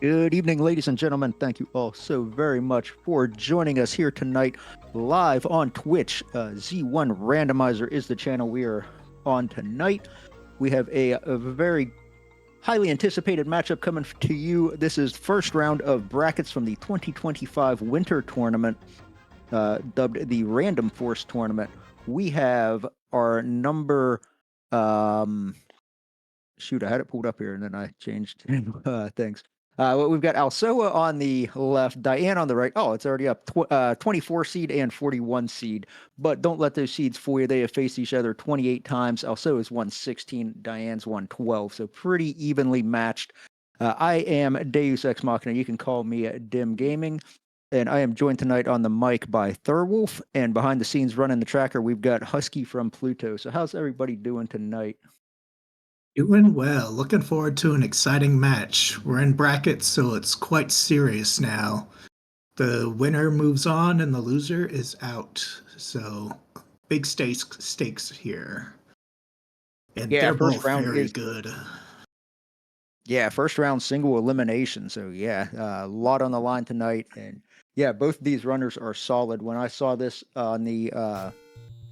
Good evening, ladies and gentlemen. Thank you all so very much for joining us here tonight, live on Twitch. Z1 Randomizer is the channel we are on tonight. We have a very highly anticipated matchup coming to you. This is first round of brackets from the 2025 Winter Tournament, dubbed the Random Force Tournament. We have our number. Shoot, I had it pulled up here and then I changed things. We've got Alsoa on the left, Diane on the right. Oh, it's already up. 24 seed and 41 seed. But don't let those seeds fool you. They have faced each other 28 times. Alsoa's won 16. Diane's won 12. So pretty evenly matched. I am Deus Ex Machina. You can call me Dim Gaming. And I am joined tonight on the mic by Thurwolf. And behind the scenes running the tracker, we've got Husky from Pluto. So how's everybody doing tonight? Doing well. Looking forward to an exciting match. We're in brackets, so it's quite serious now. The winner moves on and the loser is out. So big stakes here. And Yeah, they're first both round very is good. Yeah, first round single elimination. So yeah, a lot on the line tonight, and yeah, both these runners are solid. When I saw this on the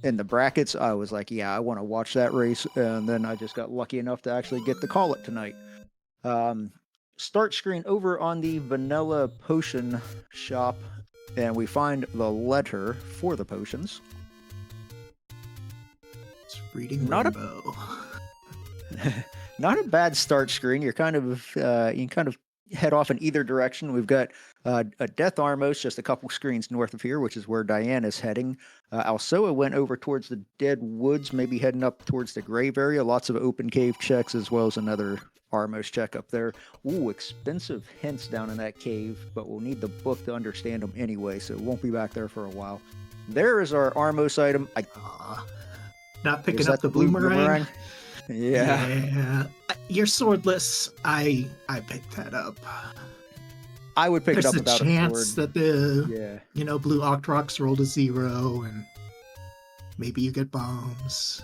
in the brackets, I was like, yeah, I want to watch that race, and then I just got lucky enough to actually get to call it tonight. Um, Start screen over on the vanilla potion shop, and we find the letter for the potions. It's reading Not a rainbow. not a bad start screen. You can kind of head off in either direction. We've got a Death Armos just a couple screens north of here, which is where Diane is heading. Alsoa went over towards the Dead Woods, maybe heading up towards the Grave area. Lots of open cave checks as well as another Armos check up there. Ooh, expensive hints down in that cave, but we'll need the book to understand them anyway, so won't be back there for a while. There is our Armos item. Not picking Is up that the the blue boomerang. Yeah. Yeah. You're swordless. I picked that up. I would pick There's it up a without a chance sword. that the Yeah. blue Octrox rolled a 0 and maybe you get bombs.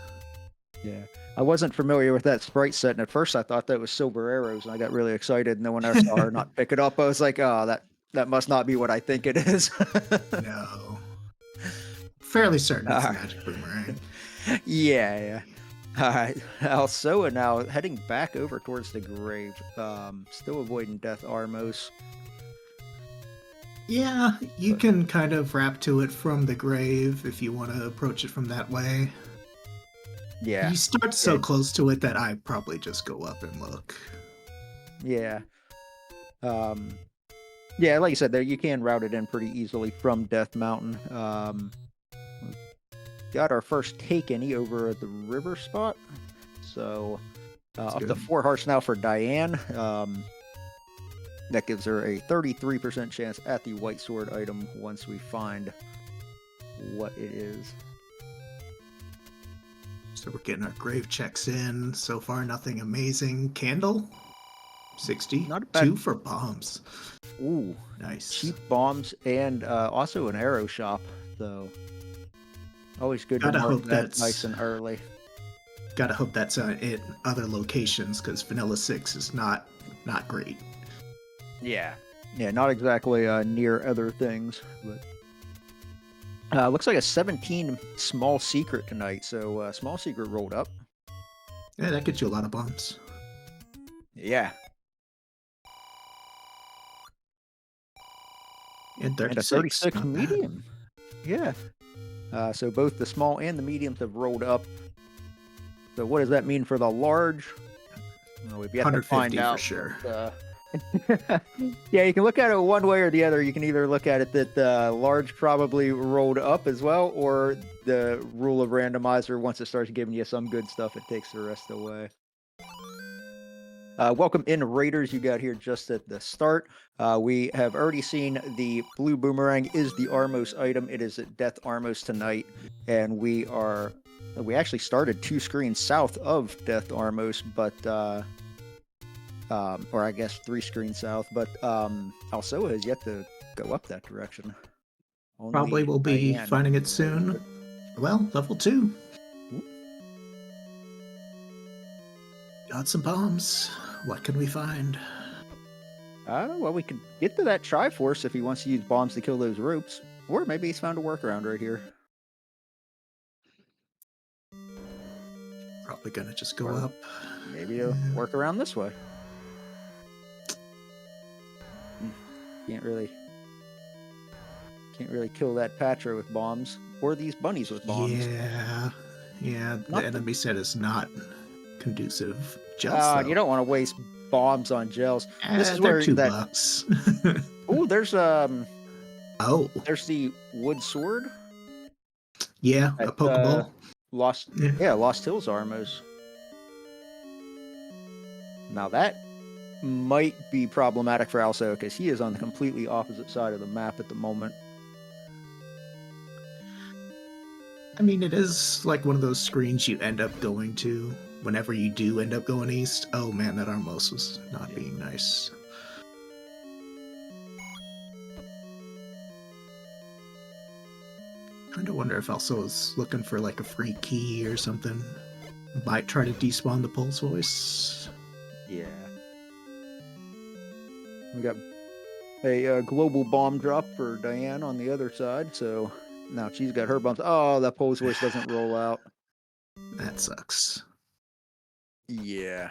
Yeah. I wasn't familiar with that sprite set, and at first I thought that was Silver Arrows, and I got really excited. And then when I saw her not pick it up, I was like, oh, that must not be what I think it is. No. Fairly certain it's a All magic boomerang. right. Yeah. All right. Alsoa now heading back over towards the grave. Still avoiding Death Armos. Yeah, you can kind of wrap to it from the grave if you want to approach it from that way. Yeah. You start so close to it that I probably just go up and look. Yeah. Yeah, like you said, there you can route it in pretty easily from Death Mountain. Got our first take any over at the river spot. So up to 4 hearts now for Diane. That gives her a 33% chance at the white sword item once we find what it is. So we're getting our grave checks in. So far, nothing amazing. Candle? 60. Not a bad 2 for bombs. Ooh, nice. Cheap bombs and also an arrow shop, so always good to mark that nice and early. Gotta hope that's at other locations because Vanilla 6 is not great. Yeah, not exactly near other things, but looks like a 17 small secret tonight. So small secret rolled up. Yeah, that gets you a lot of bombs. Yeah. And 36. And a 36 medium. Yeah. So both the small and the mediums have rolled up. So what does that mean for the large? Well, we've yet to find out. For sure. Yeah, you can look at it one way or the other. You can either look at it that the large probably rolled up as well, or the rule of randomizer, once it starts giving you some good stuff, it takes the rest away. Welcome in, Raiders. You got here just at the start. We have already seen the blue boomerang is the Armos item. It is at Death Armos tonight, and we actually started 2 screens south of Death Armos, but or I guess 3 screens south, but Alsoa has yet to go up that direction. Probably will be finding it soon. Well, level 2. Got some bombs. What can we find? Well, we could get to that Triforce if he wants to use bombs to kill those ropes. Or maybe he's found a workaround right here. Probably gonna just go Or up. maybe a workaround this way. Can't really kill that Patra with bombs. Or these bunnies with bombs. Yeah, Not the enemy set is not conducive. Gels, though. you don't want to waste bombs on gels. This is They're where $2. Oh, there's the wood sword. Yeah, a At, Pokeball. Lost Hills Armos. Now that might be problematic for Alsoa because he is on the completely opposite side of the map at the moment. I mean, it is like one of those screens you end up going to whenever you do end up going east. Oh man, that Armos was not being nice. Kind of wonder if Alsoa's looking for like a free key or something. Might try to despawn the Pulse Voice. Yeah. We got a global bomb drop for Diane on the other side, so now she's got her bombs. Oh, that Pulse Voice doesn't roll out. That sucks. Yeah.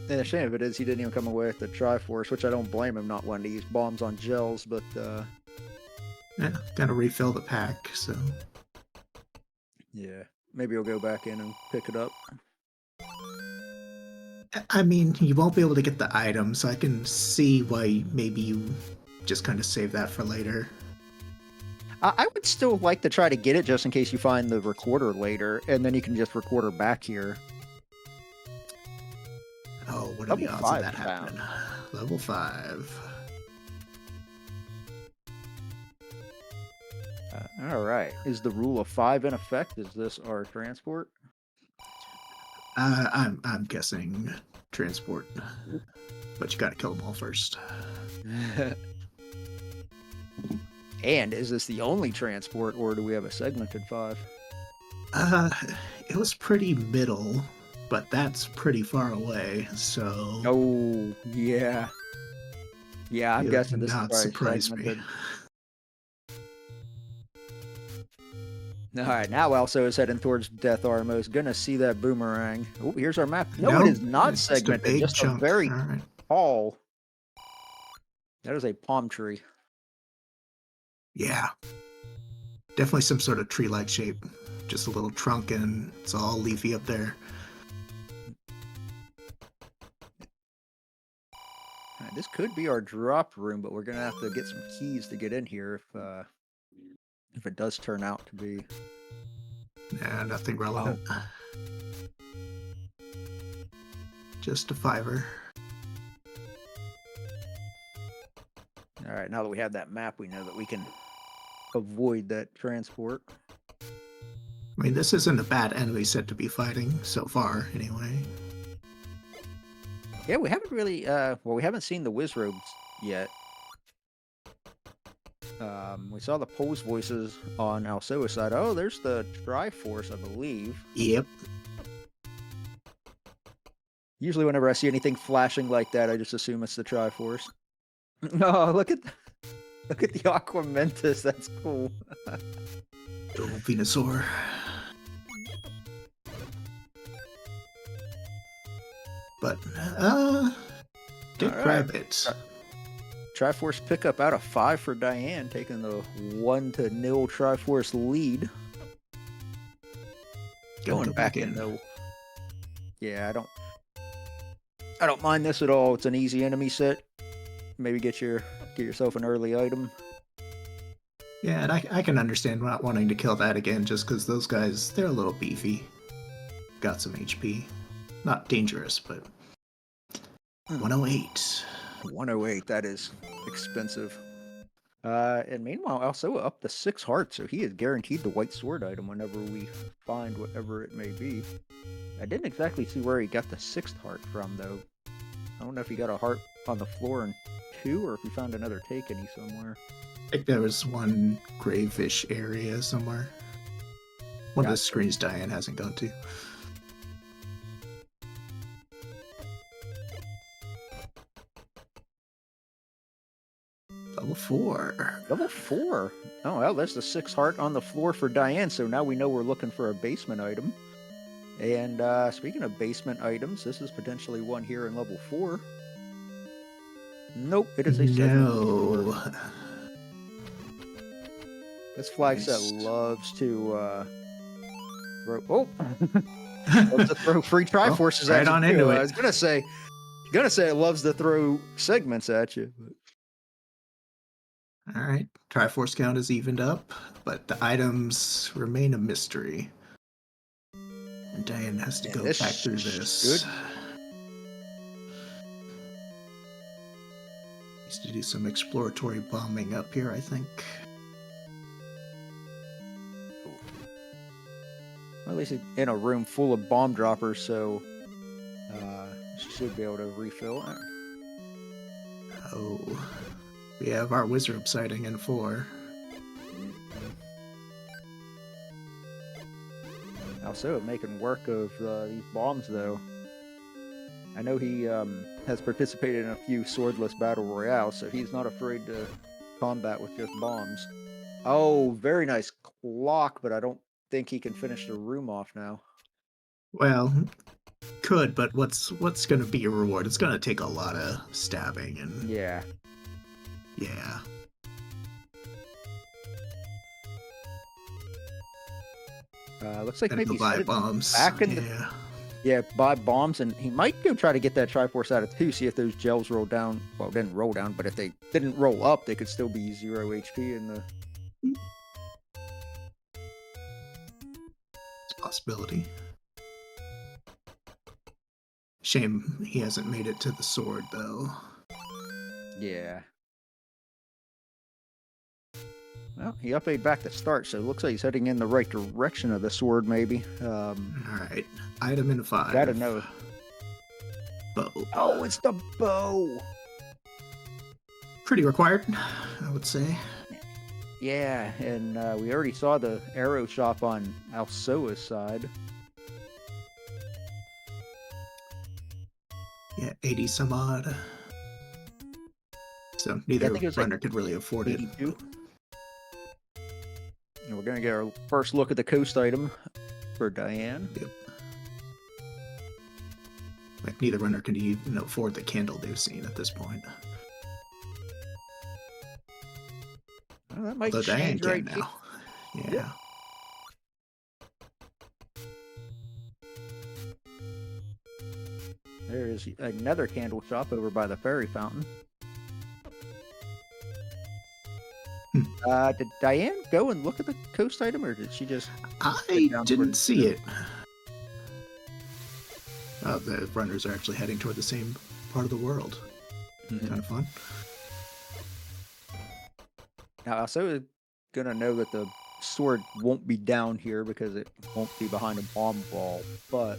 And the shame of it is he didn't even come away with the Triforce, which I don't blame him not wanting to use bombs on gels, but Yeah, gotta refill the pack, so. yeah. Maybe he'll go back in and pick it up. I mean, you won't be able to get the item, so I can see why maybe you just kind of save that for later. I would still like to try to get it just in case you find the recorder later, and then you can just record her back here. Oh, what are the odds of that happening? Level 5. All right. Is the rule of 5 in effect? Is this our transport? I'm guessing transport, but you gotta kill them all first. And is this the only transport, or do we have a segmented 5? It was pretty middle, but that's pretty far away, so. Oh, yeah. Yeah, I'm guessing this is not probably surprise segmented. me. All right, now Also is heading towards Death Armos. Gonna see that boomerang. Oh, here's our map. No, it is not segmented. Just a very tall. That is a palm tree. Yeah. Definitely some sort of tree-like shape. Just a little trunk and it's all leafy up there. Right, this could be our drop room, but we're gonna have to get some keys to get in here if it does turn out to be. Nah, nothing relevant. Oh. Just a $5. All right, now that we have that map, we know that we can avoid that transport. I mean, this isn't a bad enemy set to be fighting so far, anyway. Yeah, we haven't really, we haven't seen the Wizrobes yet. We saw the Pulse Voices on Alsoa's side. Oh, there's the Triforce, I believe. Yep. Usually whenever I see anything flashing like that, I just assume it's the Triforce. Oh, look at the Aquamentus. That's cool. Oh, Venusaur. But, did grab it. Triforce pickup out of 5 for Diane, taking the 1-0 Triforce lead. Going back in though. Yeah, I don't mind this at all. It's an easy enemy set. Maybe get yourself an early item. Yeah, and I can understand not wanting to kill that again just because those guys, they're a little beefy. Got some HP. Not dangerous, but 108. 108, that is expensive. And meanwhile, also up to 6 hearts, so he is guaranteed the white sword item whenever we find whatever it may be. I didn't exactly see where he got the 6th heart from, though. I don't know if he got a heart on the floor in 2, or if he found another take-any somewhere. I think there was one gravish area somewhere. One of the screens Diane hasn't gone to. Level 4. Level 4. Oh, well, there's the 6 heart on the floor for Diane. So now we know we're looking for a basement item. And speaking of basement items, this is potentially one here in level 4. Nope, it is a segment store. No. This flag set Nice. loves to throw. Oh, loves to throw free Triforces right at you. on too. into I it. was gonna say it loves to throw segments at you. But... All right. Triforce count is evened up, but the items remain a mystery. And Diane has to Yeah, go this back through is this. good. Needs to do some exploratory bombing up here, I think. Well, at least he's in a room full of bomb droppers, so she should be able to refill it. Oh. We have our wizard sighting in 4. Also, making work of these bombs, though. I know he has participated in a few swordless battle royales, so he's not afraid to combat with just bombs. Oh, very nice clock, but I don't think he can finish the room off now. Well, could, but what's going to be your reward? It's going to take a lot of stabbing and Yeah. yeah. Looks like Gotta maybe go he's buy headed bombs. back in Yeah. Yeah, buy bombs, and he might go try to get that Triforce out of 2, see if those gels roll down. Well, didn't roll down, but if they didn't roll up, they could still be 0 HP in the... It's a possibility. Shame he hasn't made it to the sword, though. Yeah. Well, he updated back to start, so it looks like he's heading in the right direction of the sword, maybe. All right. Item in 5. Gotta know. Bow. Oh, it's the bow! Pretty required, I would say. Yeah, and we already saw the arrow shop on Alsoa's side. Yeah, 80 some odd. So neither think it was runner like could really afford it. 82. And we're gonna get our first look at the coast item for Diane. Yep. Like neither runner can even afford the candle they've seen at this point. Well, that might Although Diane change right can now. Yeah. Yep. There's another candle shop over by the fairy fountain. Did Diane go and look at the coast item, or did she just... I didn't see it. Oh, the runners are actually heading toward the same part of the world. Mm-hmm. Kind of fun. Now, also gonna know that the sword won't be down here because it won't be behind a bomb wall, but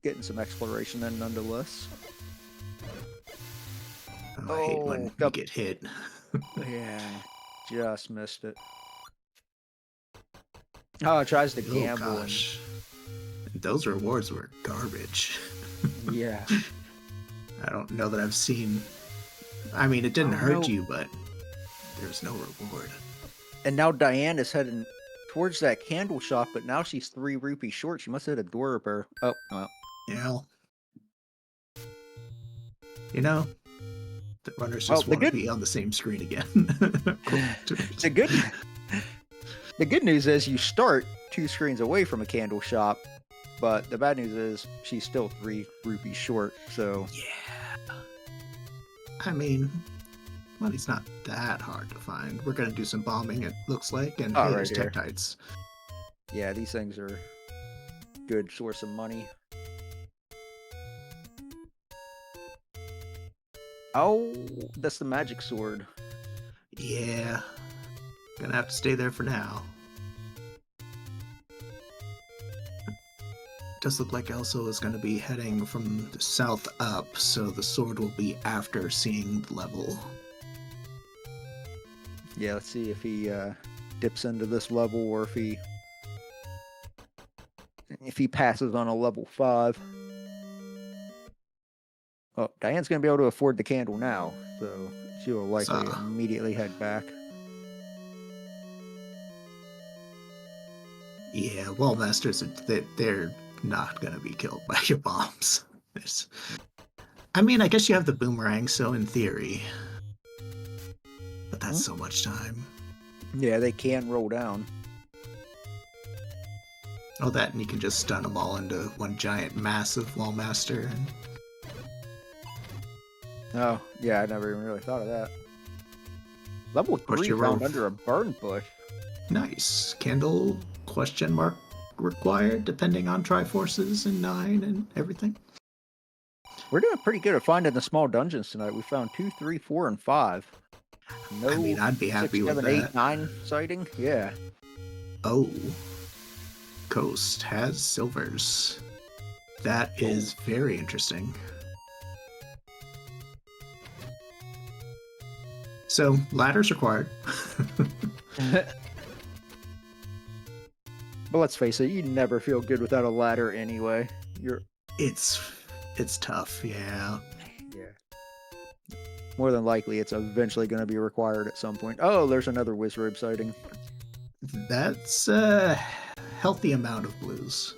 getting some exploration then nonetheless. Oh, I hate when you get hit. Yeah, just missed it. Oh, it tries to gamble. Oh, gosh. Those rewards were garbage. Yeah. I don't know that I've seen... I mean, it didn't hurt you, but there's no reward. And now Diane is heading towards that candle shop, but now she's 3 rupees short. She must have had a door repair. Oh, well. Yeah. You know, the runners just want to be on the same screen again. The good news is you start 2 screens away from a candle shop, but the bad news is she's still 3 rupees short, so... Yeah. I mean, money's not that hard to find. We're going to do some bombing, it looks like, and hey, there's Tektites. Yeah, these things are good source of money. Oh, that's the magic sword. Yeah. Gonna have to stay there for now. Does look like Alsoa is going to be heading from the south up, so the sword will be after seeing the level. Yeah, let's see if he dips into this level or if he passes on a level 5. Oh, Diane's going to be able to afford the candle now, so She will likely So, immediately head back. yeah, wall masters, they're not going to be killed by your bombs. I mean, I guess you have the boomerang, so in theory. But that's so much time. Yeah, they can roll down. Oh, that, and you can just stun them all into one giant massive wall master. And... Oh, yeah, I never even really thought of that. Level 3 found under a burn bush. Nice. Candle question mark required, depending on Triforces and 9 and everything. We're doing pretty good at finding the small dungeons tonight. We found 2, 3, 4, and 5. No, I mean, I'd be happy 6, 7, with that. 8, 9 sighting. Yeah. Oh. Coast has silvers. That is very interesting. So, ladders required. But let's face it, you never feel good without a ladder anyway. It's tough, yeah. Yeah. More than likely, it's eventually going to be required at some point. Oh, there's another Wizrobe sighting. That's a healthy amount of blues.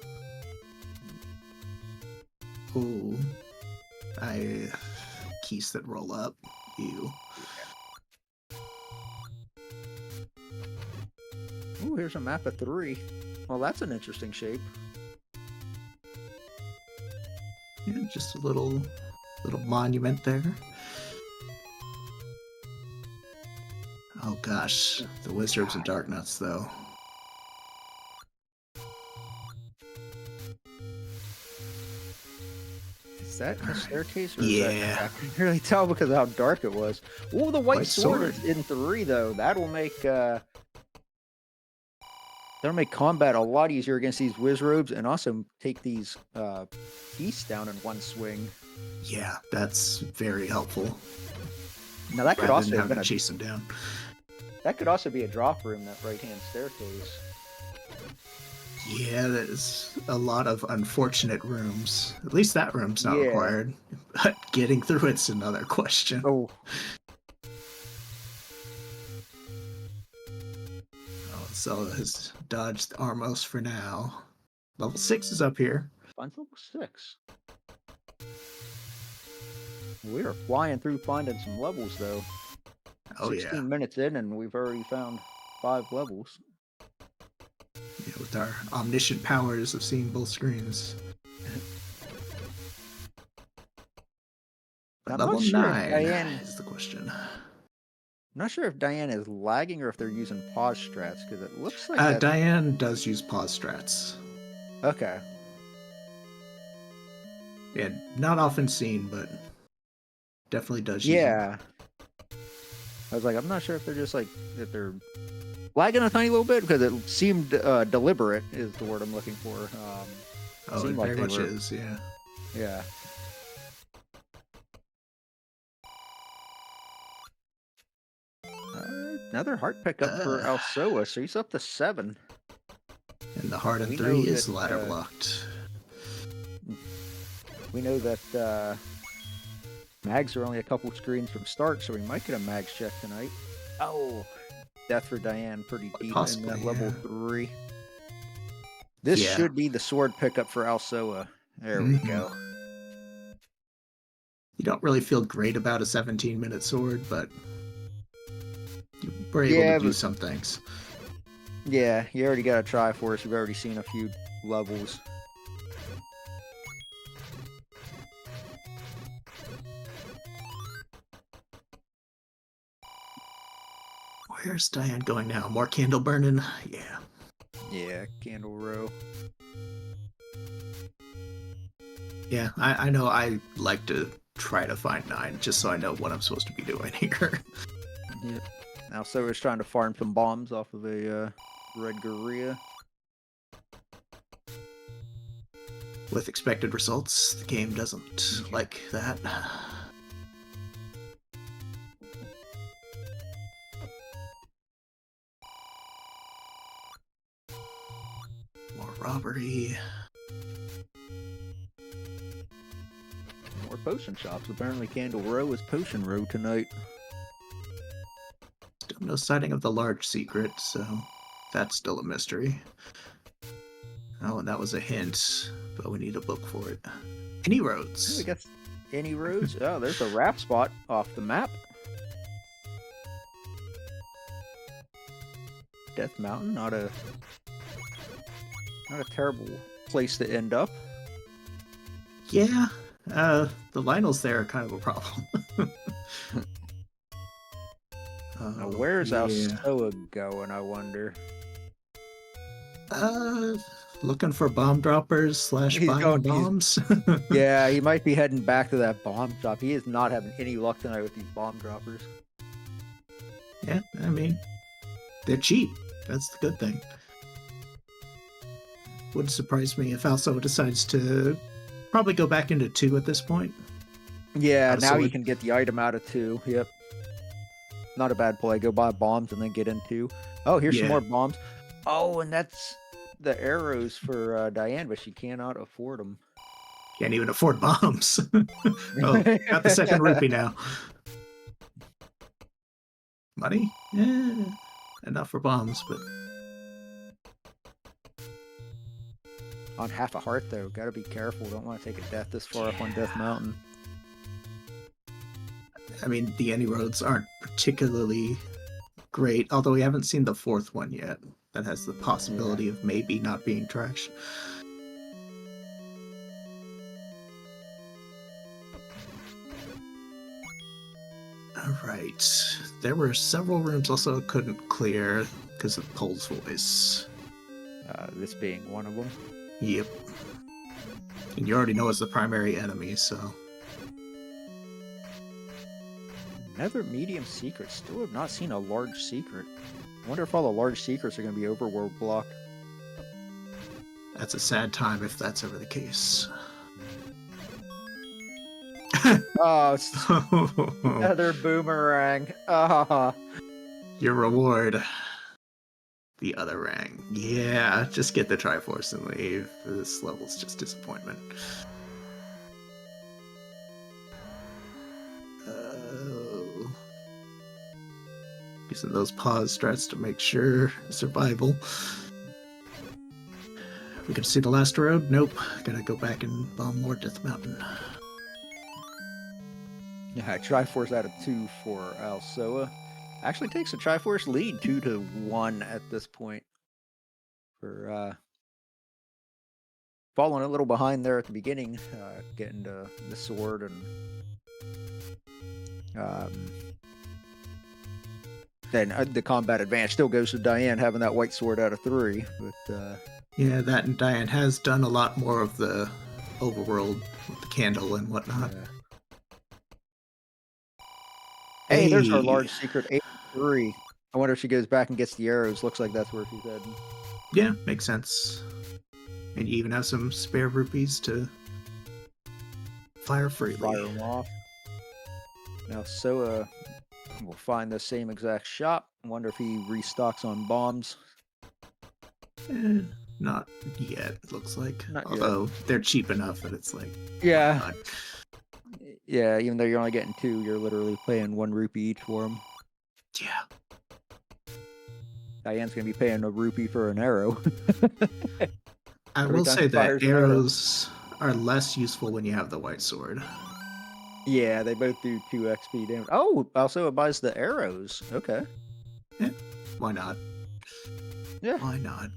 Ooh. Keys that roll up. Ew. Ooh, here's a map of 3. Well, that's an interesting shape. Yeah, just a little monument there. Oh gosh, the Wizards of Darknuts, though. Is that a staircase? Or yeah. Is that... I couldn't really tell because of how dark it was. Ooh, the white sword is in 3, though. That'll make combat a lot easier against these Wizrobes, and also take these beasts down in one swing. Yeah, that's very helpful. Now that could also have to chase them down. That could also be a drop room, that right-hand staircase. Yeah, there's a lot of unfortunate rooms. At least that room's not required. But getting through it's another question. Oh. So has dodged Armos for now. Level 6 is up here. Find level 6. We are flying through finding some levels, though. Oh, 16 minutes in, and we've already found 5 levels. Yeah, with our omniscient powers of seeing both screens. Level 9 is the question. I'm not sure if Diane is lagging or if they're using pause strats, because it looks like Diane does use pause strats. Okay. Yeah, not often seen, but definitely does use them. I was like, I'm not sure if they're just like, if they're lagging a tiny little bit, because it seemed deliberate is the word I'm looking for. It very much is, yeah. Yeah. Another heart pickup for Alsoa, so he's up to 7. And the heart in 3 is ladder blocked. We know that mags are only a couple screens from start, so we might get a mags check tonight. Oh, death for Diane, pretty deep in that level 3. This should be the sword pickup for Alsoa. There we go. You don't really feel great about a 17-minute sword, but you were able to do some things. Yeah, you already got a Triforce. You've already seen a few levels. Where's Diane going now? More candle burning? Yeah. Yeah, candle row. Yeah, I know I like to try to find 9, just so I know what I'm supposed to be doing here. Yeah. Now, so it's trying to farm some bombs off of a red Gorilla. With expected results, the game doesn't like that. More robbery. More potion shops. Apparently Candle Row is Potion Row tonight. no sighting of the large secret, so that's still a mystery. Oh, and that was a hint, but we need a book for it. Any I roads? guess any roads? Oh, there's a rap spot off the map. Death Mountain, not a terrible place to end up. Yeah, the Lionels there are kind of a problem. Now, Oh, where's yeah. Alsoa going, I wonder? Uh, Looking for bomb droppers slash He's buying going. bombs. Yeah, he might be heading back to that bomb drop. He is not having any luck tonight with these bomb droppers. Yeah, I mean, they're cheap. That's the good thing. Wouldn't surprise me if Also decides to probably go back into 2 at this point. Yeah, Out of now you sword. can get the item out of 2. Yep. Not a bad play. Go buy bombs and then get in 2. Oh, here's some Yeah. more bombs. Oh, and that's the arrows for Diane, but she cannot afford them. Can't even afford bombs. Oh, got the second rupee now. Money? Yeah, enough for bombs, but On half a heart, though. Gotta be careful. Don't want to take a death this far up on Death Mountain. I mean, the any roads aren't particularly great, although we haven't seen the 4th one yet. That has the possibility of maybe not being trash. Alright. There were several rooms also couldn't clear because of Pole's voice. This being one of them. Yep. And you already know it's the primary enemy, so... Another medium secret. Still have not seen a large secret. I wonder if all the large secrets are going to be overworld blocked. That's a sad time if that's ever the case. Oh, it's another boomerang. Your reward. The other rang. Yeah, just get the Triforce and leave. This level's just disappointment. Oh. Using those pause strats to make sure survival. We can see the last road? Nope. Gotta go back and bomb more Death Mountain. Yeah, Triforce out of 2 for Alsoa. Actually takes a Triforce lead 2-1 at this point. For falling a little behind there at the beginning, getting to the sword and then the combat advantage still goes to Diane having that white sword out of 3. But yeah, that and Diane has done a lot more of the overworld with the candle and whatnot. Yeah. Hey, there's our large secret 83. I wonder if she goes back and gets the arrows. Looks like that's where she's heading. Yeah, makes sense. And you even have some spare rupees to fire freely. Fire them off. Now Soa will find the same exact shop. I wonder if he restocks on bombs. Not yet, looks like. Not Although they're cheap enough that it's like... Yeah. Yeah, even though you're only getting 2, you're literally paying 1 rupee each for them. Yeah. Diane's going to be paying a rupee for an arrow. I will say that arrows are less useful when you have the white sword. Yeah, they both do 2 XP damage. Oh, also it buys the arrows. Okay. Yeah, why not? Yeah. Why not?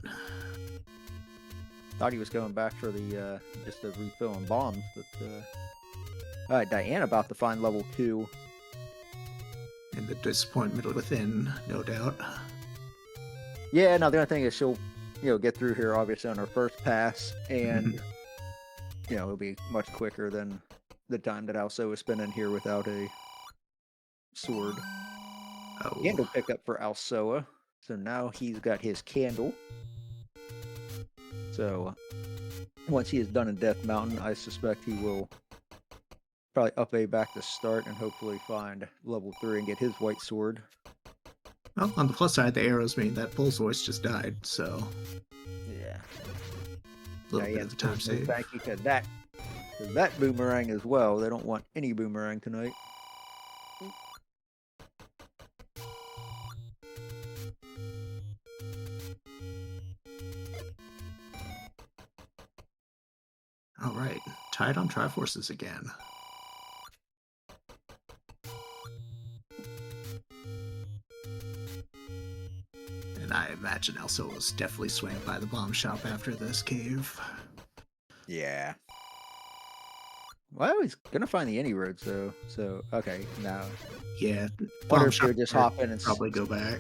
Thought he was going back for the just the refilling bombs, but all right, Diane about to find level 2. And the disappointment within, no doubt. Yeah, no, the only thing is she'll, get through here obviously on her first pass, and it'll be much quicker than the time that Also was spending here without a sword. Oh. Candle pickup for Alsoa. So now he's got his candle. So once he is done in Death Mountain, I suspect he will probably up A back to start and hopefully find level 3 and get his white sword. Well, on the plus side, the arrows mean that Pole's voice just died, so... Yeah. A little bit of time save. Thank you to that boomerang as well. They don't want any boomerang tonight. All right, tied on Triforces again. And I imagine Alsoa was definitely swaying by the bomb shop after this cave. Yeah. Well, he's gonna find the any road, so okay. Now, Yeah, wonder bomb if he shop would just would hop in and probably go back,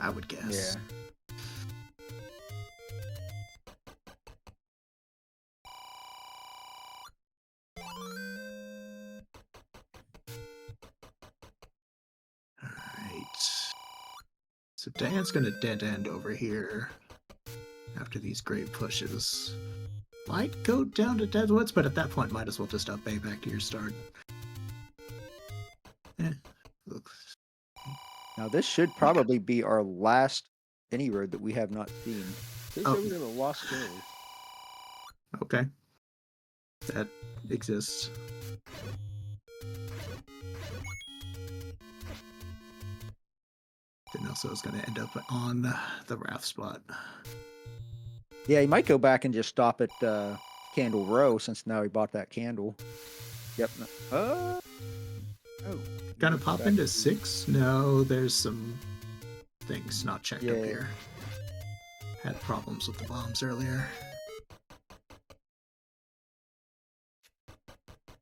I would yeah. guess. All right. So Diane's gonna dead end over here after these great pushes. Might go down to Deadwoods, but at that point might as well just up A back to your start. Looks Now this should yeah. probably be our last any road that we have not seen. This Oh, over to the Lost Hills. okay. That exists. Didn't know so it was gonna end up on the raft spot. Yeah, he might go back and just stop at Candle Row since now he bought that candle. Yep. Oh. Gonna Moved pop back into to- 6? No, there's some things not checked up Yeah. here. Had problems with the bombs earlier.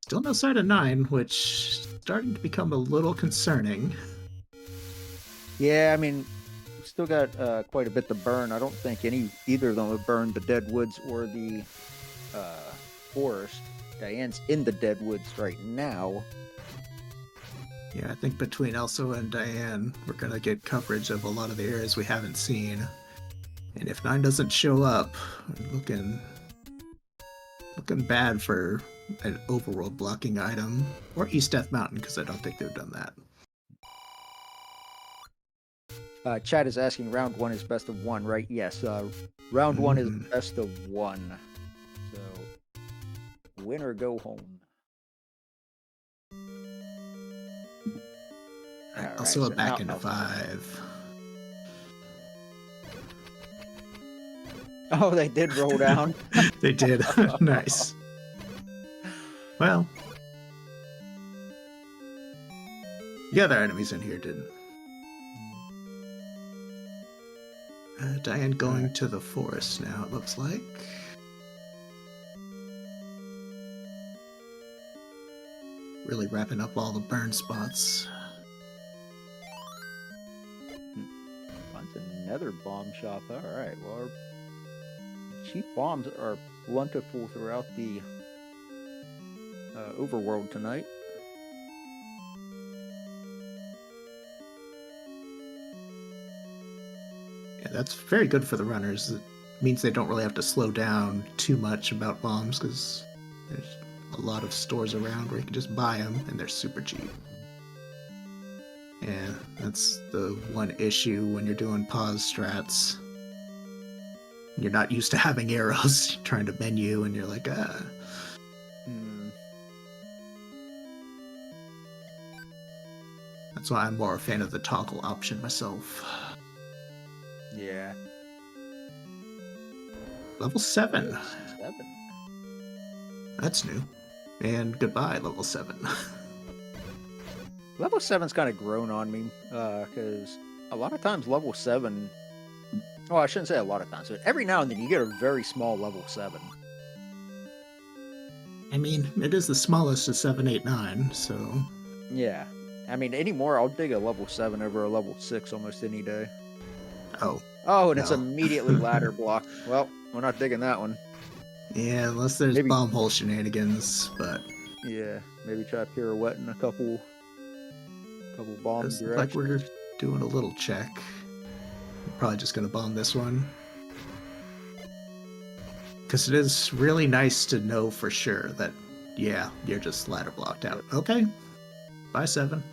Still no sight of 9, which is starting to become a little concerning. Yeah, I mean, we've still got quite a bit to burn. I don't think either of them would burn the Dead Woods or the forest. Diane's in the Dead Woods right now. Yeah, I think between Alsoa and Diane, we're gonna get coverage of a lot of the areas we haven't seen. And if 9 doesn't show up, looking bad for an overworld blocking item. Or East Death Mountain, because I don't think they've done that. Chad is asking round 1 is best of 1, right? Yes. Round 1 is Mhm. best of 1. So, win or go home. Alright, Also so back now into Alsoa. 5. Oh, they did roll down. They did. Nice. Well, the other enemies in here didn't. Diane going to the forest now, it looks like. Really wrapping up all the burn spots. Finds another bomb shop. Alright, well, our cheap bombs are plentiful throughout the overworld tonight. Yeah, that's very good for the runners. It means they don't really have to slow down too much about bombs because there's a lot of stores around where you can just buy them and they're super cheap. Yeah, that's the one issue when you're doing pause strats. You're not used to having arrows, you're trying to menu, and you're like, ah. That's why I'm more a fan of the toggle option myself. Yeah. Level 7. 7. That's new. And goodbye, level 7. Level 7's kind of grown on me, because a lot of times level 7... Well, I shouldn't say a lot of times, but every now and then you get a very small level 7. I mean, it is the smallest of 7, 8, 9, so... Yeah. I mean, anymore, I'll dig a level 7 over a level 6 almost any day. Oh. Oh, and it's No. immediately ladder block. Well, we're not digging that one. Yeah, unless there's Maybe- bomb hole shenanigans, but... Yeah, maybe try pirouetting a couple bomb It's directions. like we're doing a little check. We're probably just gonna bomb this one. Because it is really nice to know for sure that, yeah, you're just ladder blocked out. Okay. Bye, 7.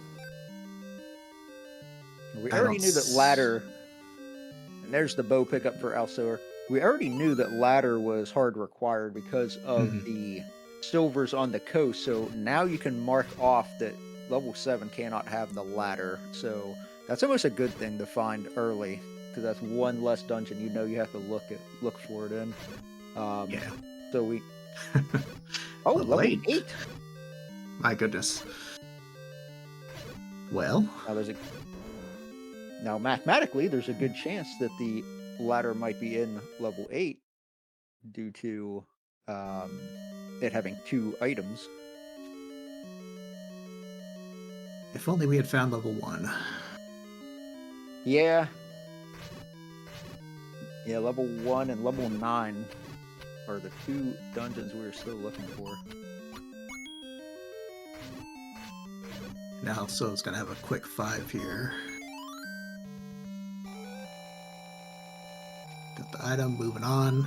We I already don't knew that s- ladder, and there's the bow pickup for Alsoa. We already knew that ladder was hard required because of Mhm. the silvers on the coast. So now you can mark off that level 7 cannot have the ladder. So that's almost a good thing to find early, because that's one less dungeon you know you have to look for it in. Yeah. So we Oh, Level level 8. 8. My goodness. Well, Now there's a now mathematically there's a good chance that the ladder might be in level 8 due to it having 2 items. if only we had found level 1. Yeah. Yeah, level 1 and level 9 are the 2 dungeons we were still looking for. Now, so it's gonna have a quick 5 here. Got the item, moving on.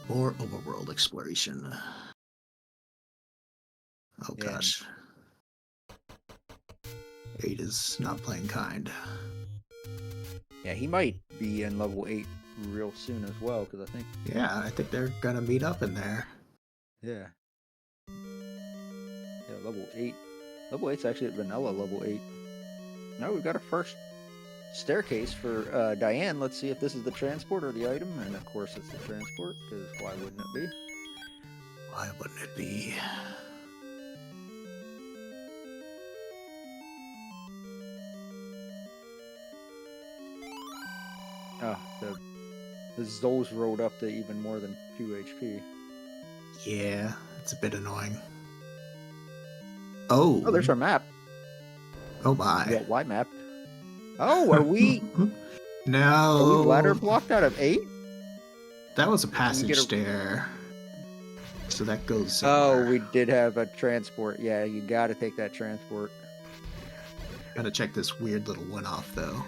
More overworld exploration. Oh Yeah, gosh. 8 is not playing kind. yeah, he might be in level 8 real soon as well, because I think, Yeah, I think they're gonna meet up in there. yeah. Yeah, level 8. Level 8's actually at vanilla level 8. Now we've got a first staircase for Diane. Let's see if this is the transport or the item. And of course it's the transport, because why wouldn't it be? Why wouldn't it be? Oh, the Zols rolled up to even more than 2 HP. Yeah, it's a bit annoying. Oh, there's Oh, our map. oh Yeah, my. Y map. Oh, are we ladder No, blocked out of 8? that was a Can you get passage a... stair. So that goes Oh, somewhere. we did have a transport. Yeah, you got to take that transport. Gotta check this weird little one off though.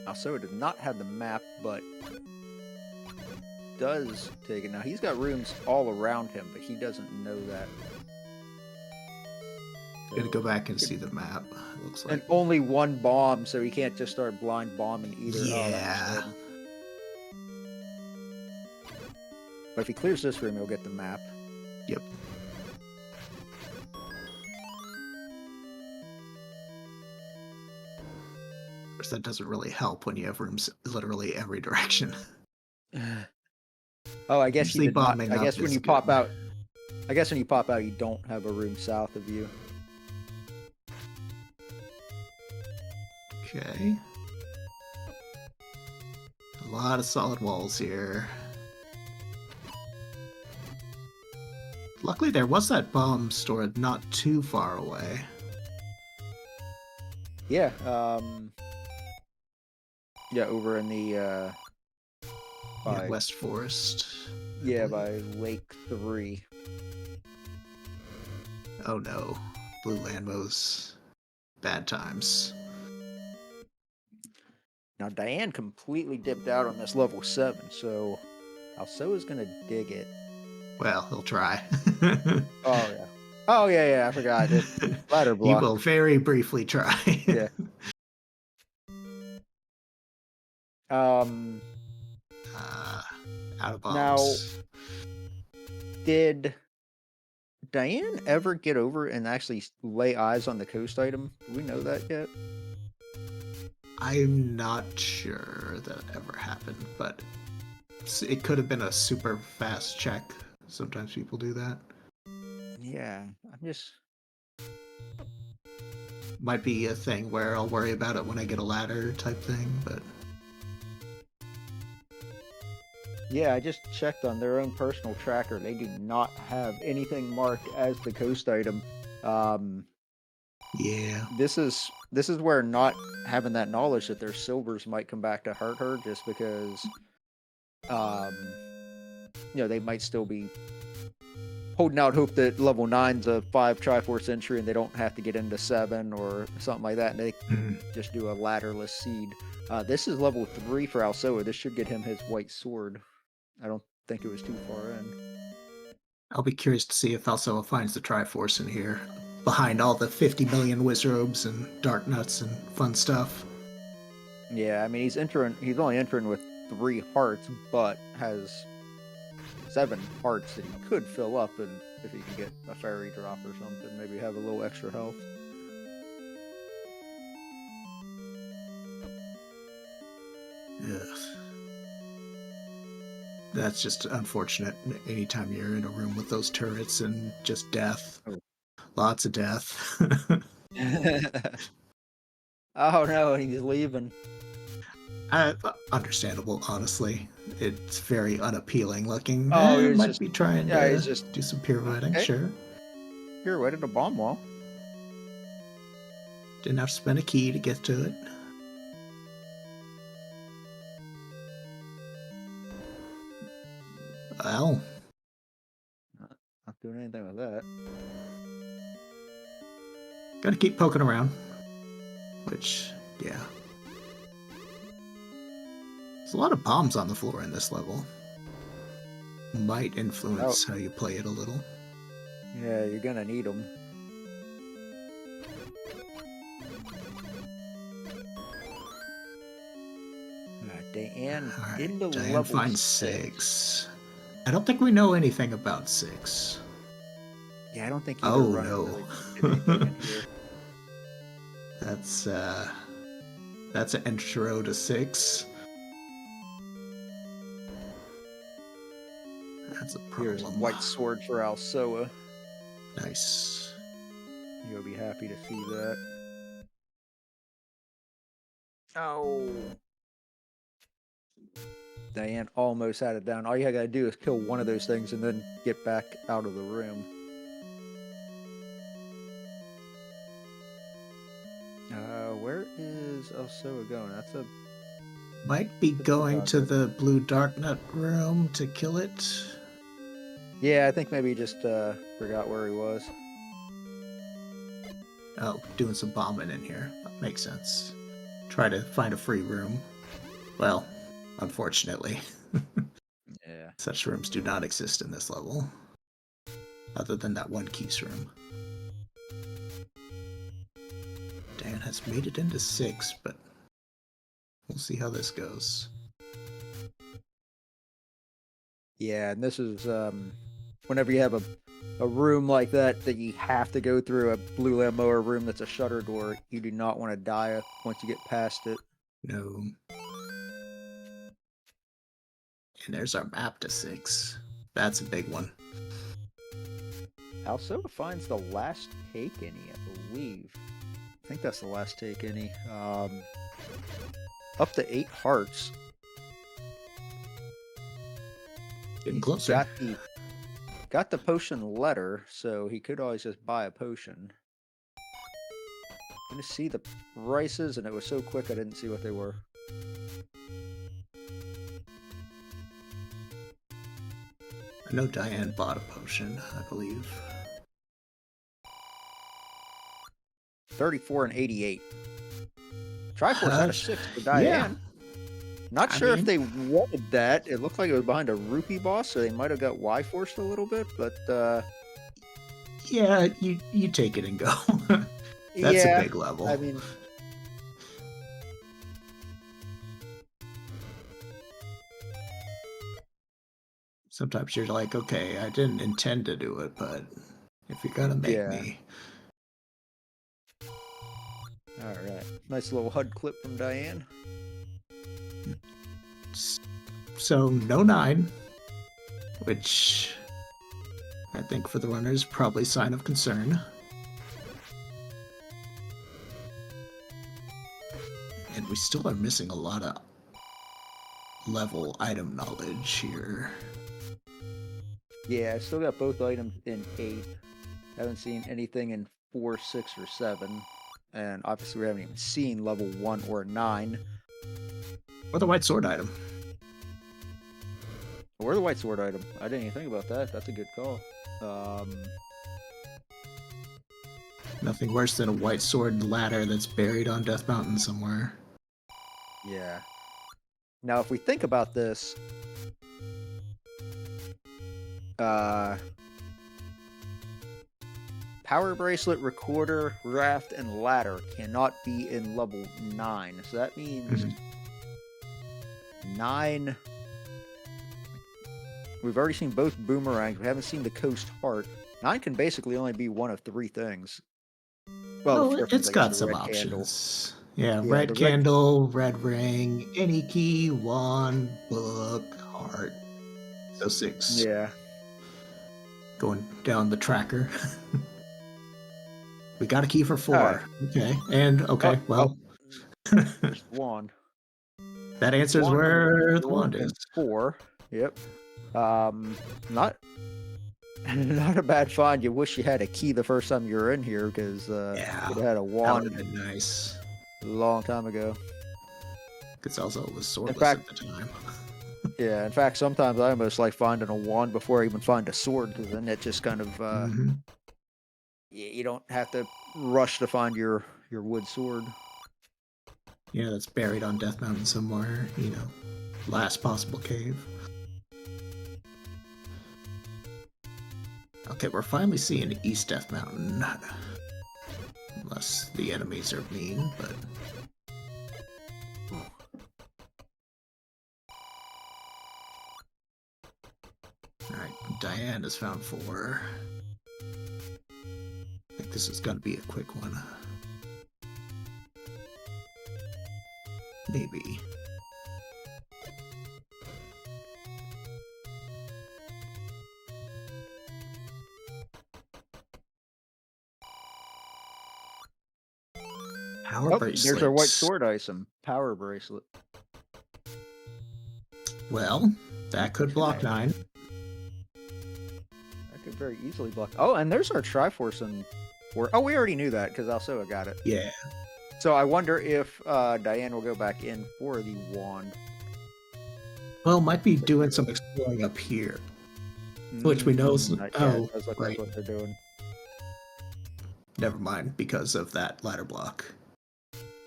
Alsoa does not have the map, but does take it. Now, he's got rooms all around him, but he doesn't know that. Gotta So, go back and see the map. Looks like. and only one bomb, so he can't just start blind bombing either. Oh, that's Yeah. sad. But if he clears this room, he'll get the map. Yep. Of course, that doesn't really help when you have rooms literally every direction. Oh, I guess he Usually did not. bombing I up guess when is you good. pop out, you don't have a room south of you. Okay. A lot of solid walls here. Luckily, there was that bomb stored not too far away. Yeah. Yeah, over in the Yeah, by West Forest. I yeah, believe. by Lake 3. Oh no. Blue Landmos. Bad times. Now Diane completely dipped out on this level 7, so Alsoa's gonna dig it. Well, he'll try. Oh yeah. Oh yeah, I forgot. It's ladder He block. will very briefly try. Yeah. Um uh, out of Now, bombs. did Diane ever get over and actually lay eyes on the coast item? Do we know that yet? I'm not sure that ever happened, but it could have been a super fast check. Sometimes people do that. Yeah, I'm just Might be a thing where I'll worry about it when I get a ladder type thing, but yeah, I just checked on their own personal tracker. They do not have anything marked as the coast item. yeah. This is where not having that knowledge that their silvers might come back to hurt her, just because um they might still be holding out hope that level 9's a 5 Triforce entry and they don't have to get into 7 or something like that, and they just do a ladderless seed. This is level 3 for Alsoa. This should get him his white sword. I don't think it was too far in. I'll be curious to see if Alsoa finds the Triforce in here, behind all the 50 million Wizrobes and Dark Nuts and fun stuff. Yeah, I mean he's only entering with 3 hearts, but has 7 hearts that he could fill up, and if he can get a fairy drop or something, maybe have a little extra health. Ugh. That's just unfortunate. Anytime you're in a room with those turrets and just death, Oh. lots of death. Oh no, he's leaving. Understandable, honestly. It's very unappealing looking. Oh, he's Might just, be trying yeah, to he's just, do some pirouetting, okay, sure. here, waited a bomb wall. Didn't have to spend a key to get to it. Well, Not doing anything with that. gotta keep poking around. Which, yeah. There's a lot of bombs on the floor in this level. Might influence how you play it a little. Yeah, you're gonna need them. Diane Alright, into Diane level finds 6. 6. I don't think we know anything about 6. Yeah, I don't think either Oh, runner no. really did anything in here. That's an intro to 6. That's a Here's problem. white sword for Alsoa. Nice. You'll be happy to see that. Oh. Diane almost had it down. All you gotta do is kill one of those things and then get back out of the room. Where is Alsoa going? That's a... Might be going to the blue dark nut room to kill it. Yeah, I think maybe he just forgot where he was. Oh, doing some bombing in here. That makes sense. Try to find a free room. Well, unfortunately. Yeah. Such rooms do not exist in this level. Other than that one keys room. Dan has made it into 6, but we'll see how this goes. Yeah, and this is whenever you have a room like that you have to go through a blue Lambo or room that's a shutter door, you do not want to die once you get past it. No. And there's our map to 6. That's a big one. Alsoa finds the last take any, I believe. I think that's the last take any. Up to 8 hearts. Getting closer. Got the potion letter, so he could always just buy a potion. I'm gonna see the prices, and it was so quick I didn't see what they were. I know Diane bought a potion, I believe. 34 and 88. Triforce out of 6 for Diane. Yeah. Not sure if they wanted that. It looked like it was behind a rupee boss, so they might have got Y-forced a little bit, but yeah, you take it and go. That's a big level. I mean, sometimes you're like, okay, I didn't intend to do it, but if you're gonna make me. All right, nice little HUD clip from Diane. So no 9, which I think for the runners probably sign of concern. And we still are missing a lot of level item knowledge here. Yeah, I still got both items in 8. Haven't seen anything in 4, 6, or 7. And obviously we haven't even seen level 1 or 9. Or the white sword item. Or the white sword item. I didn't even think about that. That's a good call. Nothing worse than a white sword ladder that's buried on Death Mountain somewhere. Yeah. Now, if we think about this, power bracelet, recorder, raft, and ladder cannot be in level 9. So that means 9. We've already seen both boomerangs. We haven't seen the coast heart. 9 can basically only be one of 3 things. Well, it's got some options. Yeah, red candle, red ring, any key, wand, book, heart. So 6. Yeah. Going down the tracker. We got a key for 4. Alright. Okay. And okay, well. There's one. That answers Wand number where the 4 wand is. and 4. Yep. Not not a bad find. You wish you had a key the first time you were in here, because Yeah. you'd have had a That would wand have been nice. a long time ago. Because Alsoa was swordless fact- at the time. Yeah, in fact, sometimes I almost like finding a wand before I even find a sword, because then it just kind of Mhm. you don't have to rush to find your wood sword. Yeah, that's buried on Death Mountain somewhere, last possible cave. Okay, we're finally seeing East Death Mountain. Unless the enemies are mean, but... Alright, Diane has found 4. I think this is gonna be a quick one. Maybe. Power bracelets. There's our white sword item. Power bracelet. Well, that could block 9. That could very easily block. Oh, and there's our Triforce and 4. Oh, we already knew that because Alsoa got it. Yeah. So I wonder if Diane will go back in for the wand. Well, might be doing some exploring up here. Which we know is... It Oh, does look right. like what they're doing. Never mind, because of that ladder block.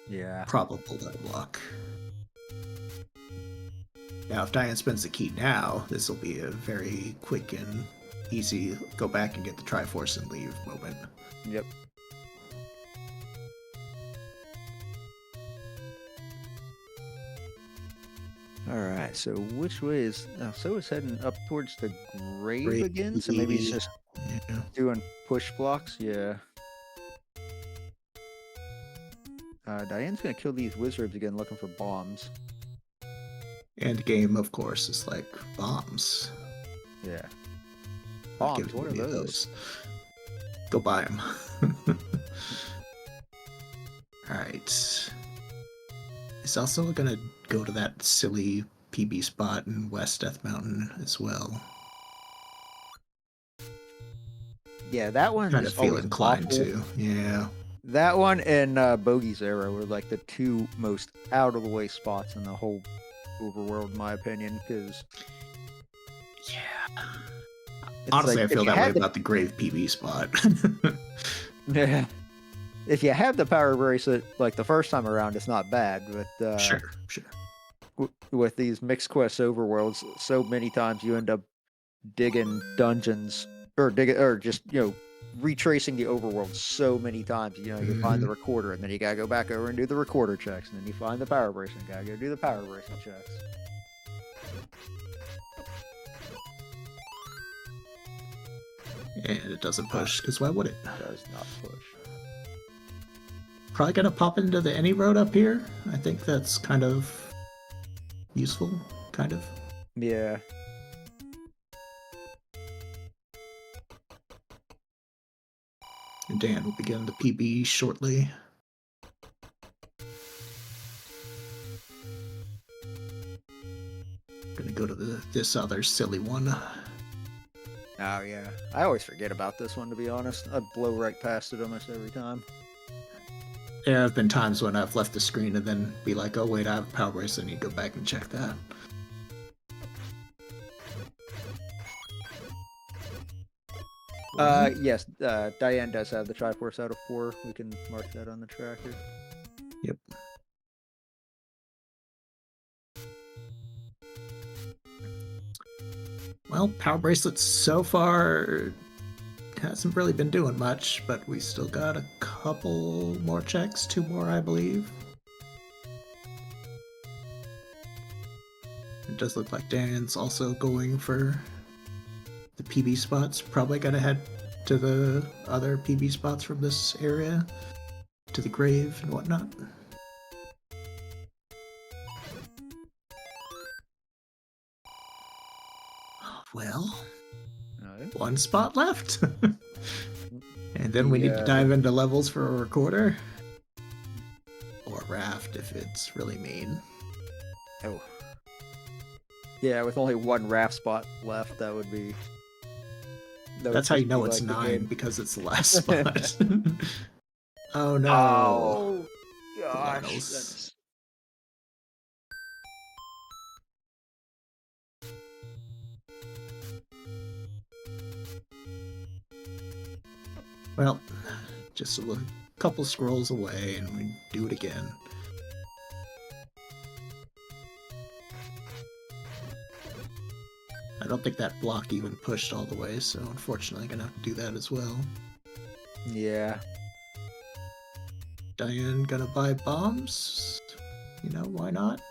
Yeah. Probable ladder block. Now, if Diane spends the key now, this will be a very quick and easy go back and get the Triforce and leave moment. Yep. Alright, so which way is... so it's heading up towards the grave again? So maybe he's just doing push blocks? Yeah. Diane's gonna kill these wizards again looking for bombs. End game, of course, is like bombs. Yeah. Not Bombs, giving what are any of those? Go buy them. Alright. He's also gonna go to that silly PB spot in West Death Mountain as well. Yeah, that one Kind of feel inclined to. Yeah. That one and Bogey's Arrow were like the 2 most out of the way spots in the whole overworld, in my opinion. Because yeah, honestly, like, I feel that way about the Grave PB spot. Yeah, if you have the power bracelet like the first time around, it's not bad. But sure. With these mixed quest overworlds, so many times you end up digging dungeons or just retracing the overworld so many times. You find the recorder, and then you gotta go back over and do the recorder checks, and then you find the power bracelet, and gotta go do the power bracelet checks. And it doesn't push, because why would it? It does not push. Probably gonna pop into the any road up here. I think that's kind of useful, kind of. Yeah. And Dan will begin the PB shortly. Gonna go to this other silly one. Oh yeah, I always forget about this one, to be honest. I blow right past it almost every time. There have been times when I've left the screen and then be like, oh wait, I have a power bracelet, and you go back and check that. Yes, Diane does have the Triforce out of 4. We can mark that on the tracker. Yep. Well, power bracelets so far hasn't really been doing much, but we still got a couple more checks, 2 more, I believe. It does look like Dan's also going for the PB spots. Probably gonna head to the other PB spots from this area, to the grave and whatnot. Well, No. one spot left. And then we The, need to dive into levels for a recorder. Or raft if it's really mean. Oh. Yeah, with only one raft spot left, that would be. That's how you know it's 9, because it's the last spot. Oh no. Oh The gosh, Lynels. that's Well, just a couple scrolls away and we do it again. I don't think that block even pushed all the way, so unfortunately I'm gonna have to do that as well. yeah. Diane gonna buy bombs? You know, why not?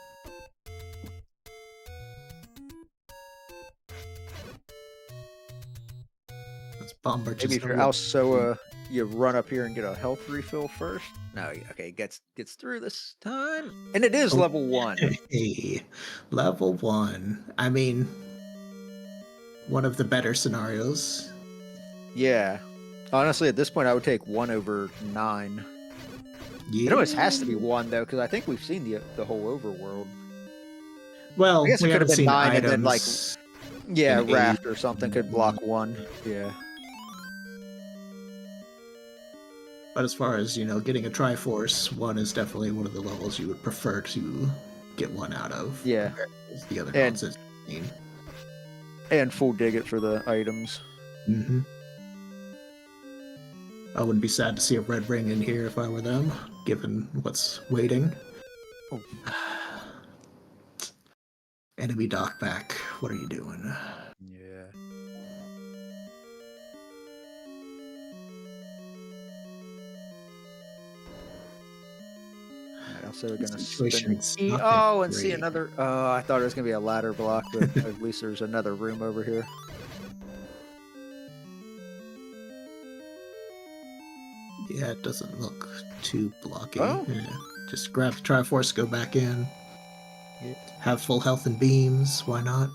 Those bomb Maybe merchants if you're don't look- Alsoa, you run up here and get a health refill first. No, okay, gets through this time, and it is Oh. level 1. Hey, level 1. I mean, one of the better scenarios. Yeah, honestly, at this point, I would take 1 over 9. Yeah. It almost has to be 1 though, because I think we've seen the whole overworld. Well, I guess it we could have haven't been seen 9 and then like items. yeah, in raft 8. or something could block 1. Yeah. But as far as, getting a Triforce, 1 is definitely one of the levels you would prefer to get 1 out of. Yeah. Compared to the other And- nonsense. And full dig it for the items. Mm-hmm. I wouldn't be sad to see a red ring in here if I were them, given what's waiting. Oh. Enemy dock back. What are you doing? Yeah. Alright, also gonna Situation's spin. not that Oh, and see great. another. Oh, I thought it was gonna be a ladder block, but at least there's another room over here. Yeah, it doesn't look too blocky. Oh. Yeah. Just grab the Triforce, go back in. Yeah. Have full health and beams. Why not?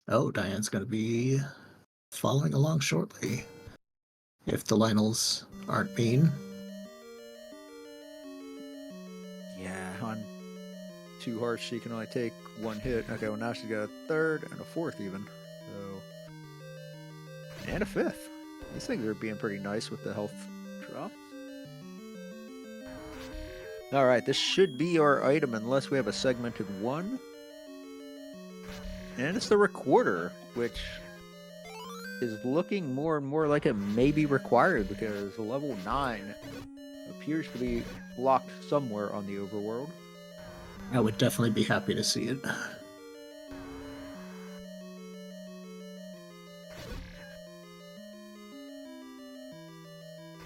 Oh, Diane's going to be following along shortly. If the Lynels aren't mean. Yeah, on 2 hearts she can only take 1 hit. Okay, well now she's got a 3rd and a 4th even. So, and a 5th. These things are being pretty nice with the health drop. All right, this should be our item unless we have a segmented 1. And it's the recorder, which is looking more and more like it may be required because level 9 appears to be blocked somewhere on the overworld. I would definitely be happy to see it.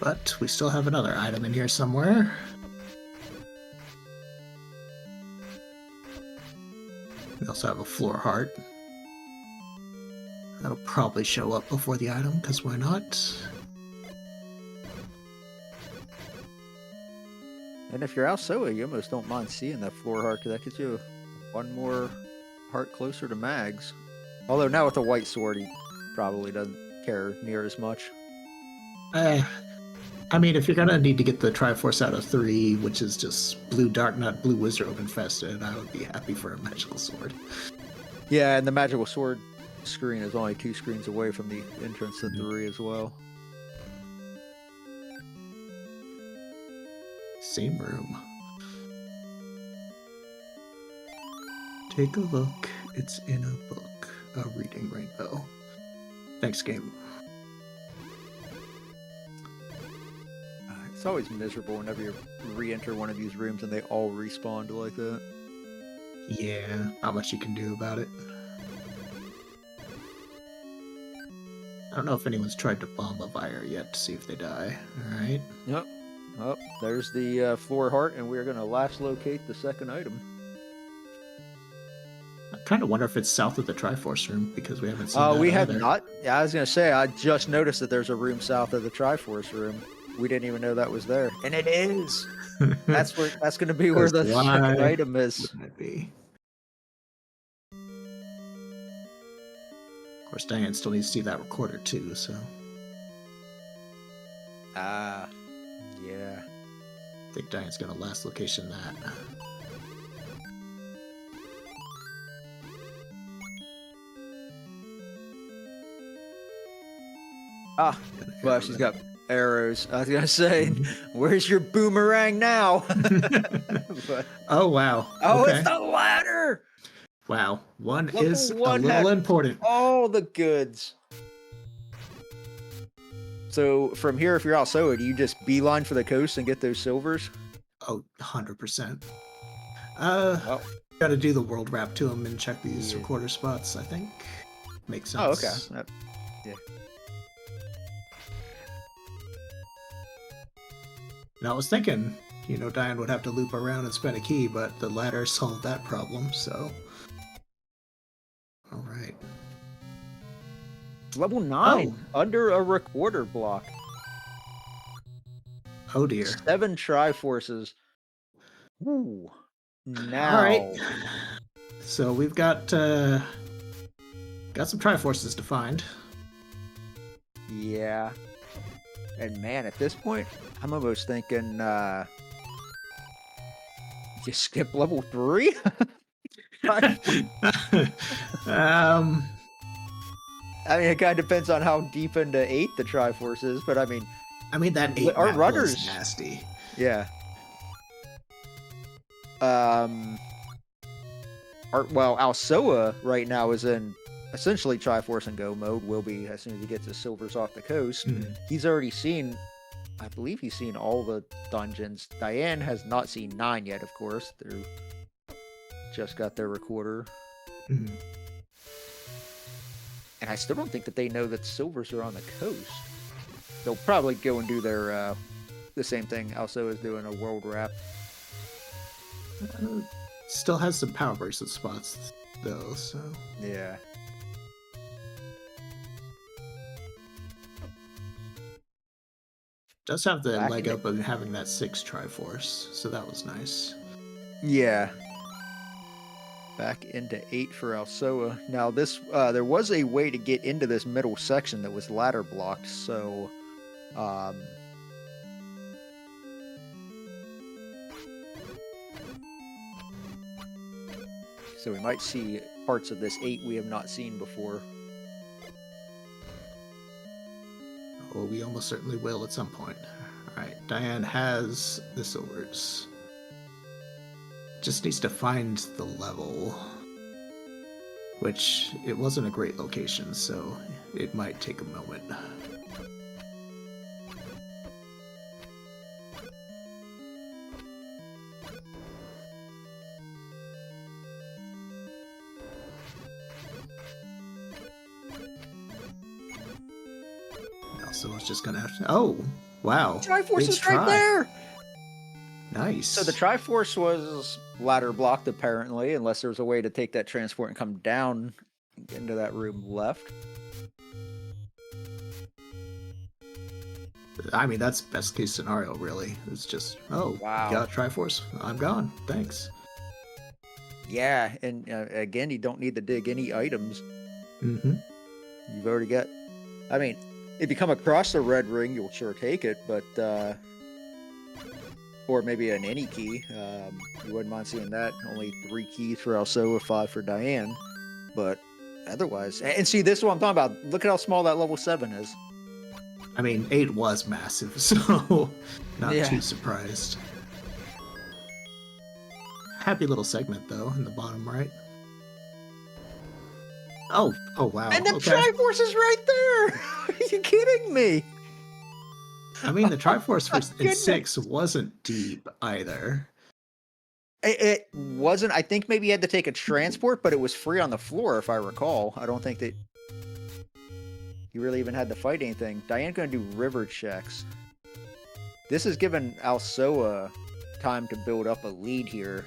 But we still have another item in here somewhere. We also have a floor heart. That'll probably show up before the item, because why not? And if you're Alsoa, you almost don't mind seeing that floor heart because that gets you 1 more heart closer to Mags. Although now with the white sword, he probably doesn't care near as much. I mean, if you're gonna need to get the Triforce out of 3, which is just blue Dark Nut, blue Wizrobe infested, I would be happy for a magical sword. Yeah, and the magical sword screen is only 2 screens away from the entrance to 3 as well. Same room. Take a look. It's in a book. A reading rainbow. Thanks, game. It's always miserable whenever you re-enter one of these rooms and they all respawn like that. Yeah, not much you can do about it. I don't know if anyone's tried to bomb a Vire yet to see if they die. Alright. Yep. Oh, there's the floor heart, and we're going to last locate the second item. I kind of wonder if it's south of the Triforce room, because we haven't seen that We have either. not. Yeah, I was going to say, I just noticed that there's a room south of the Triforce room. We didn't even know that was there. And it is! That's going to be where the second Why item is. wouldn't it be? Of course, Diane still needs to see that recorder too, so Ah, yeah. I think Diane's gonna last location that. Ah, well, she's got arrows. I was gonna say, Mhm. where's your boomerang now? But, Oh wow. oh, Okay. it's the ladder. Wow. One Level is a 1 little had important. all the goods. So from here, if you're Alsoa, do you just beeline for the coast and get those silvers? Oh, 100%. Oh, Gotta do the world wrap to him and check these yeah. recorder spots, I think. Makes Oh, okay. sense. Yeah. And I was thinking, Diane would have to loop around and spend a key, but the ladder solved that problem, so. Alright. Level 9, Oh. under a recorder block. Oh dear. 7 Triforces. Ooh. Alright. Now. So we've got some Triforces to find. Yeah. And man, at this point, I'm almost thinking you skip level 3? I mean, it kind of depends on how deep into 8 the Triforce is, but I mean, that 8 our map rudders was nasty. Yeah. Alsoa right now is in essentially Triforce and Go mode. Will be as soon as he gets his silvers off the coast. Mhm. He's already seen, I believe he's seen all the dungeons. Diane has not seen 9 yet, of course. They're just got their recorder. Mhm. And I still don't think that they know that silvers are on the coast. They'll probably go and do their the same thing Alsoa is doing, a world wrap. Still has some power bracelet spots, though, so. Yeah. Does have the Back leg in up of having that 6 Triforce, so that was nice. Yeah. Back into 8 for Alsoa. Now this, there was a way to get into this middle section that was ladder blocked, so, so we might see parts of this 8 we have not seen before. Well, we almost certainly will at some point. Alright, Diane has the silvers. Just needs to find the level. Which, it wasn't a great location, so it might take a moment. So it's just gonna have to. Oh, wow! Triforce is right there. Nice. So the Triforce was ladder blocked apparently, unless there was a way to take that transport and come down into that room left. I mean, that's best case scenario, really. It's just, oh, Wow. you got Triforce. I'm gone. Thanks. Yeah, and again, you don't need to dig any items. Mm-hmm. You've already got. I mean, if you come across the red ring, you'll sure take it, but or maybe an any key. You wouldn't mind seeing that. Only 3 keys for Alsoa, 5 for Diane, but otherwise, and see, this is what I'm talking about. Look at how small that level 7 is. I mean, 8 was massive, so not Yeah. too surprised. Happy little segment, though, in the bottom right. Oh wow. And the okay. Triforce is right there! Are you kidding me? I mean, the Triforce for in Goodness. 6 wasn't deep either. It wasn't. I think maybe you had to take a transport, but it was free on the floor, if I recall. I don't think that you really even had to fight anything. Diane's going to do river checks. This is giving Alsoa time to build up a lead here.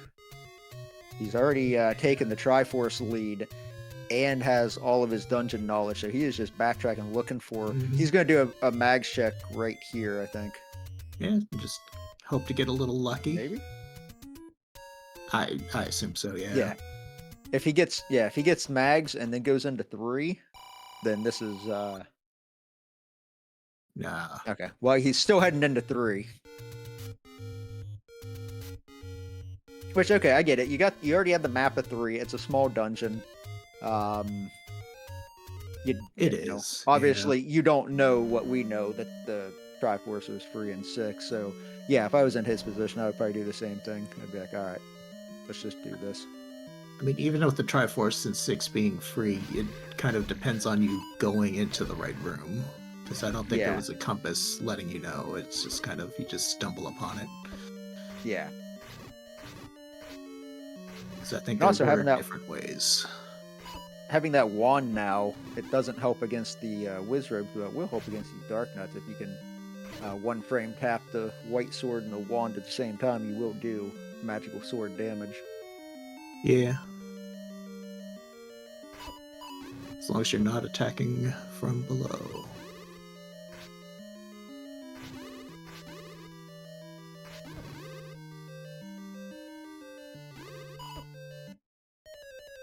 He's already taken the Triforce lead and has all of his dungeon knowledge, so he is just backtracking, looking for. Mhm. He's going to do a mags check right here, I think. Yeah, just hope to get a little lucky. Maybe. I assume so. Yeah. Yeah. If he gets mags and then goes into 3, then this is Nah. okay. Well, he's still heading into 3. Which okay, I get it. You already had the map of 3. It's a small dungeon. It you know, is. obviously you don't know what we know, that the Triforce was free in 6. So yeah, if I was in his position, I would probably do the same thing. I'd be like, all right, let's just do this. I mean, even with the Triforce and 6 being free, it kind of depends on you going into the right room. Because I don't think there Yeah. was a compass letting you know. It's just kind of, you just stumble upon it. Yeah. Because I think And there also were having that different ways. having that wand now, it doesn't help against the Wizrobes, but it will help against the Dark Nuts. If you can one frame tap the white sword and the wand at the same time, you will do magical sword damage. Yeah. As long as you're not attacking from below.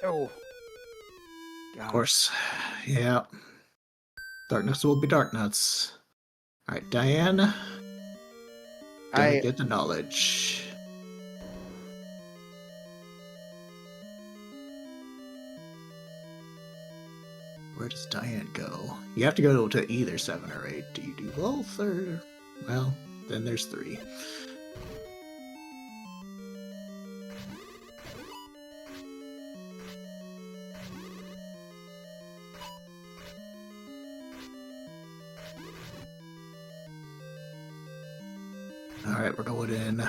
Oh. God. Of course. Yeah. Darkness will be dark nuts. Alright, Diane. Gotta get the knowledge. Where does Diane go? You have to go to either 7 or 8. Do you do both, or... Well, then there's 3. Alright, we're going in.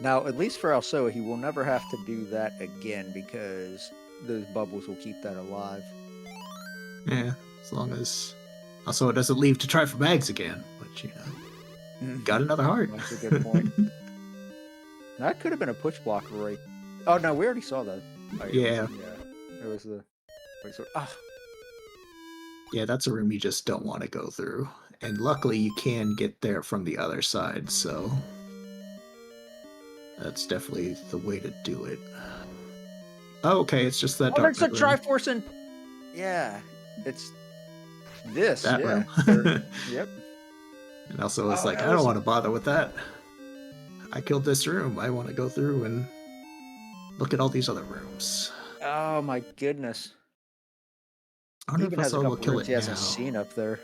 Now, at least for Alsoa, he will never have to do that again because those bubbles will keep that alive. Yeah, as long as... Also, it doesn't leave to try for bags again, but, you know... Got another heart. That's a good point. That could have been a push blocker, right? Oh, no, we already saw that. Yeah. Yeah. It was the... Wait, so... Ah. Yeah, that's a room you just don't want to go through. And luckily, you can get there from the other side, so... That's definitely the way to do it. Oh, okay, it's just that dark there's a room. Triforce in... Yeah, it's this. That yeah. room. Yep. And also, it's like, I don't want to bother with that. I killed this room. I want to go through and look at all these other rooms. Oh my goodness. I wonder He even if has a Alsoa will couple kill rooms it he hasn't now. seen up there.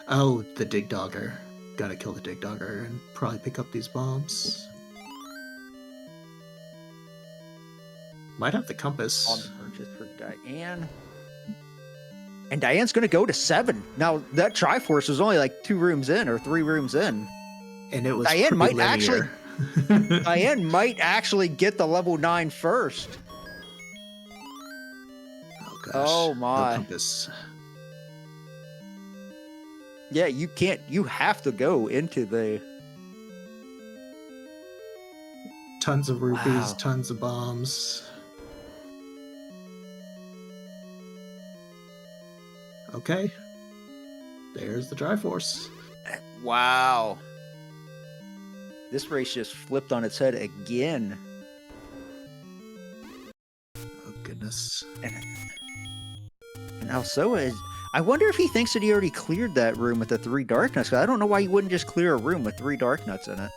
Oh, the Dig Dogger. Gotta kill the Dig Dogger and probably pick up these bombs. Might have the compass. On the purchase for Diane. And Diane's going to go to 7. Now, that Triforce was only like 2 rooms in or 3 rooms in. And it was Diane might linear. Diane might actually get the level 9 first. Oh gosh. Oh my. No compass. Yeah, you can't. You have to go into the... Tons of rupees, Wow. tons of bombs. Okay. There's the Triforce. Wow. This race just flipped on its head again. Oh goodness. And Alsoa is... I wonder if he thinks that he already cleared that room with the 3 Dark Nuts. 'Cause I don't know why he wouldn't just clear a room with 3 Dark Nuts in it.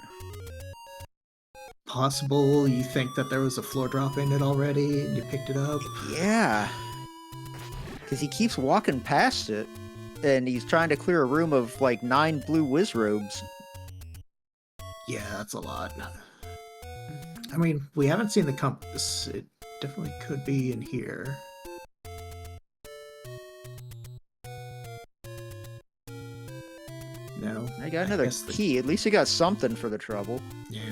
Possible you think that there was a floor drop in it already and you picked it up? Yeah. Because he keeps walking past it. And he's trying to clear a room of like 9 blue Wizrobes. Yeah, that's a lot. I mean, we haven't seen the compass. It definitely could be in here. No. I got another key. At least he got something for the trouble. Yeah.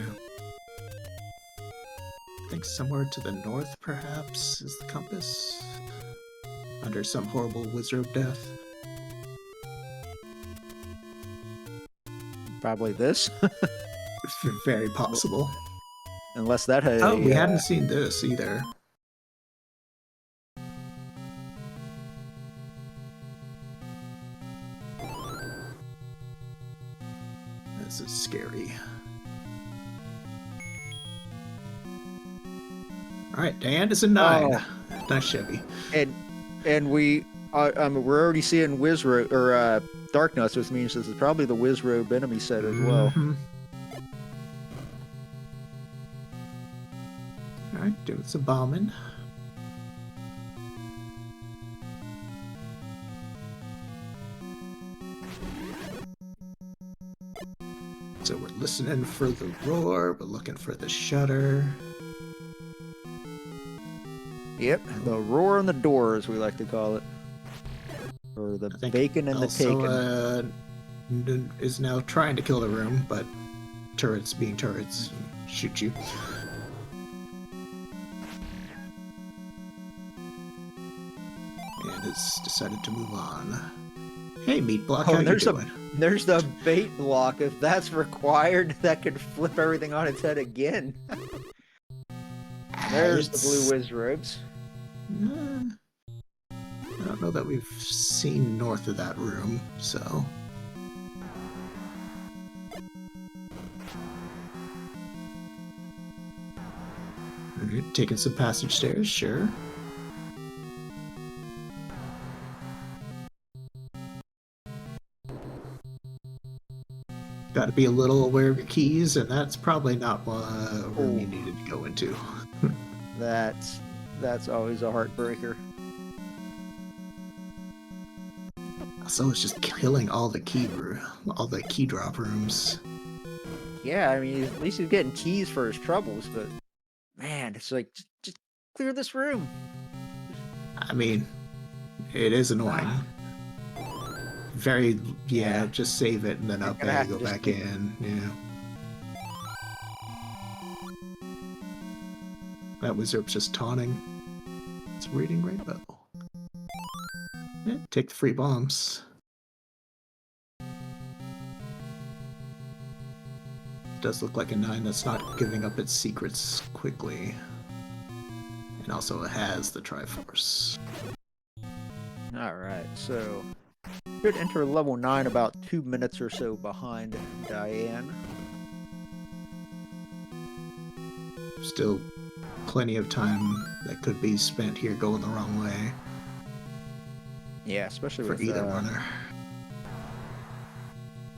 I think somewhere to the north, perhaps, is the compass. Under some horrible Wizrobe death. Probably this. Very possible. Unless that had... Oh, we hadn't seen this either. This is scary. Alright, Diane is a 9. Oh. Nice Chevy. And we we're already seeing Wizro or Dark Nuts, which means this is probably the Wizrobe enemy set as well. Mhm. All right, doing some bombing. So we're listening for the roar, we're looking for the shutter. Yep, the roar on the door, as we like to call it, or the bacon and the taken. Alsoa is now trying to kill the room, but turrets being turrets shoot you. And it's decided to move on. Hey, Meat Block, how you doing? There's the bait block. If that's required, that could flip everything on its head again. There's the blue Wizrobes. I don't know that we've seen north of that room, so... Alright, taking some passage stairs, sure. Got to be a little aware of your keys, and that's probably not a room you needed to go into. That's always a heartbreaker. So it's just killing all the key drop rooms. Yeah, I mean, at least he's getting keys for his troubles, but man, it's like just clear this room. I mean, it is annoying. Very, yeah, just save it and then up and go back in. Yeah. That wizard's just taunting. It's reading rainbow. Yeah, take the free bombs. Does look like a 9 that's not giving up its secrets quickly. And also it has the Triforce. Alright, so should enter level 9 about 2 minutes or so behind Diane. Still plenty of time that could be spent here going the wrong way. Yeah, especially for with either runner.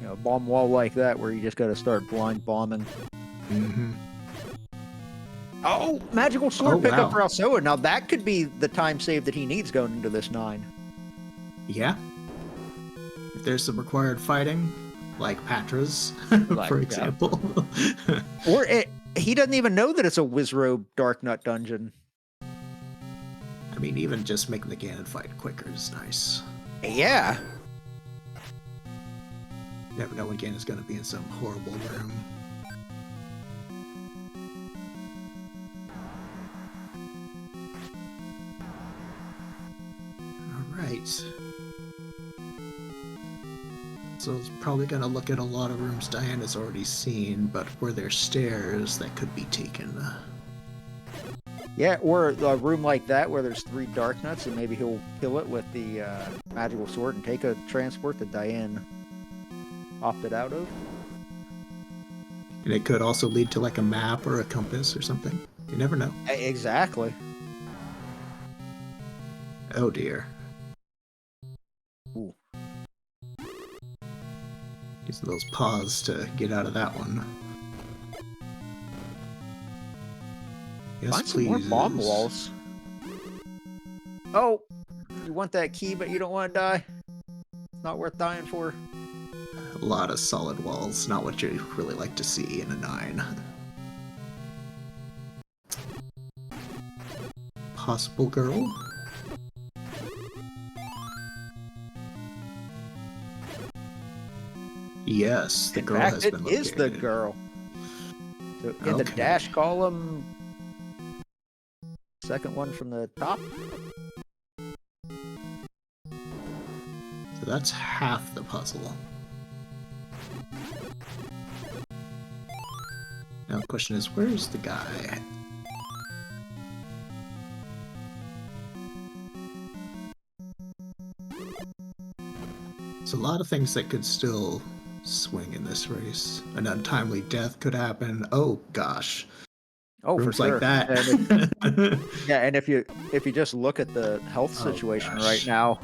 You know, a bomb wall like that where you just got to start blind bombing. Mm-hmm. Oh, magical sword pickup for Alsoa. Now that could be the time save that he needs going into this 9. Yeah. If there's some required fighting, like Patra's, for example. Or he doesn't even know that it's a Wizrobe Dark Nut dungeon. I mean, even just making the Ganon fight quicker is nice. Yeah. You never know when Ganon's going to be in some horrible room. Alright. So it's probably going to look at a lot of rooms Diane has already seen, but were there stairs that could be taken? Yeah, or a room like that where there's 3 Dark Nuts, and maybe he'll kill it with the magical sword and take a transport that Diane opted out of. And it could also lead to like a map or a compass or something. You never know. Exactly. Oh dear. Ooh. Use those paws to get out of that one. Yes, Find please. some more bomb walls. Oh, you want that key, but you don't want to die? It's not worth dying for. A lot of solid walls, not what you really like to see in a 9. Possible girl? Yes, the girl has been located. It is the girl. So in the dash column, second one from the top. So that's half the puzzle. Now the question is, where's the guy? There's a lot of things that could still swing in this race. An untimely death could happen. Oh gosh. Oh, for Rooms like sure. that. Yeah, and if you just look at the health Oh, situation gosh. right now,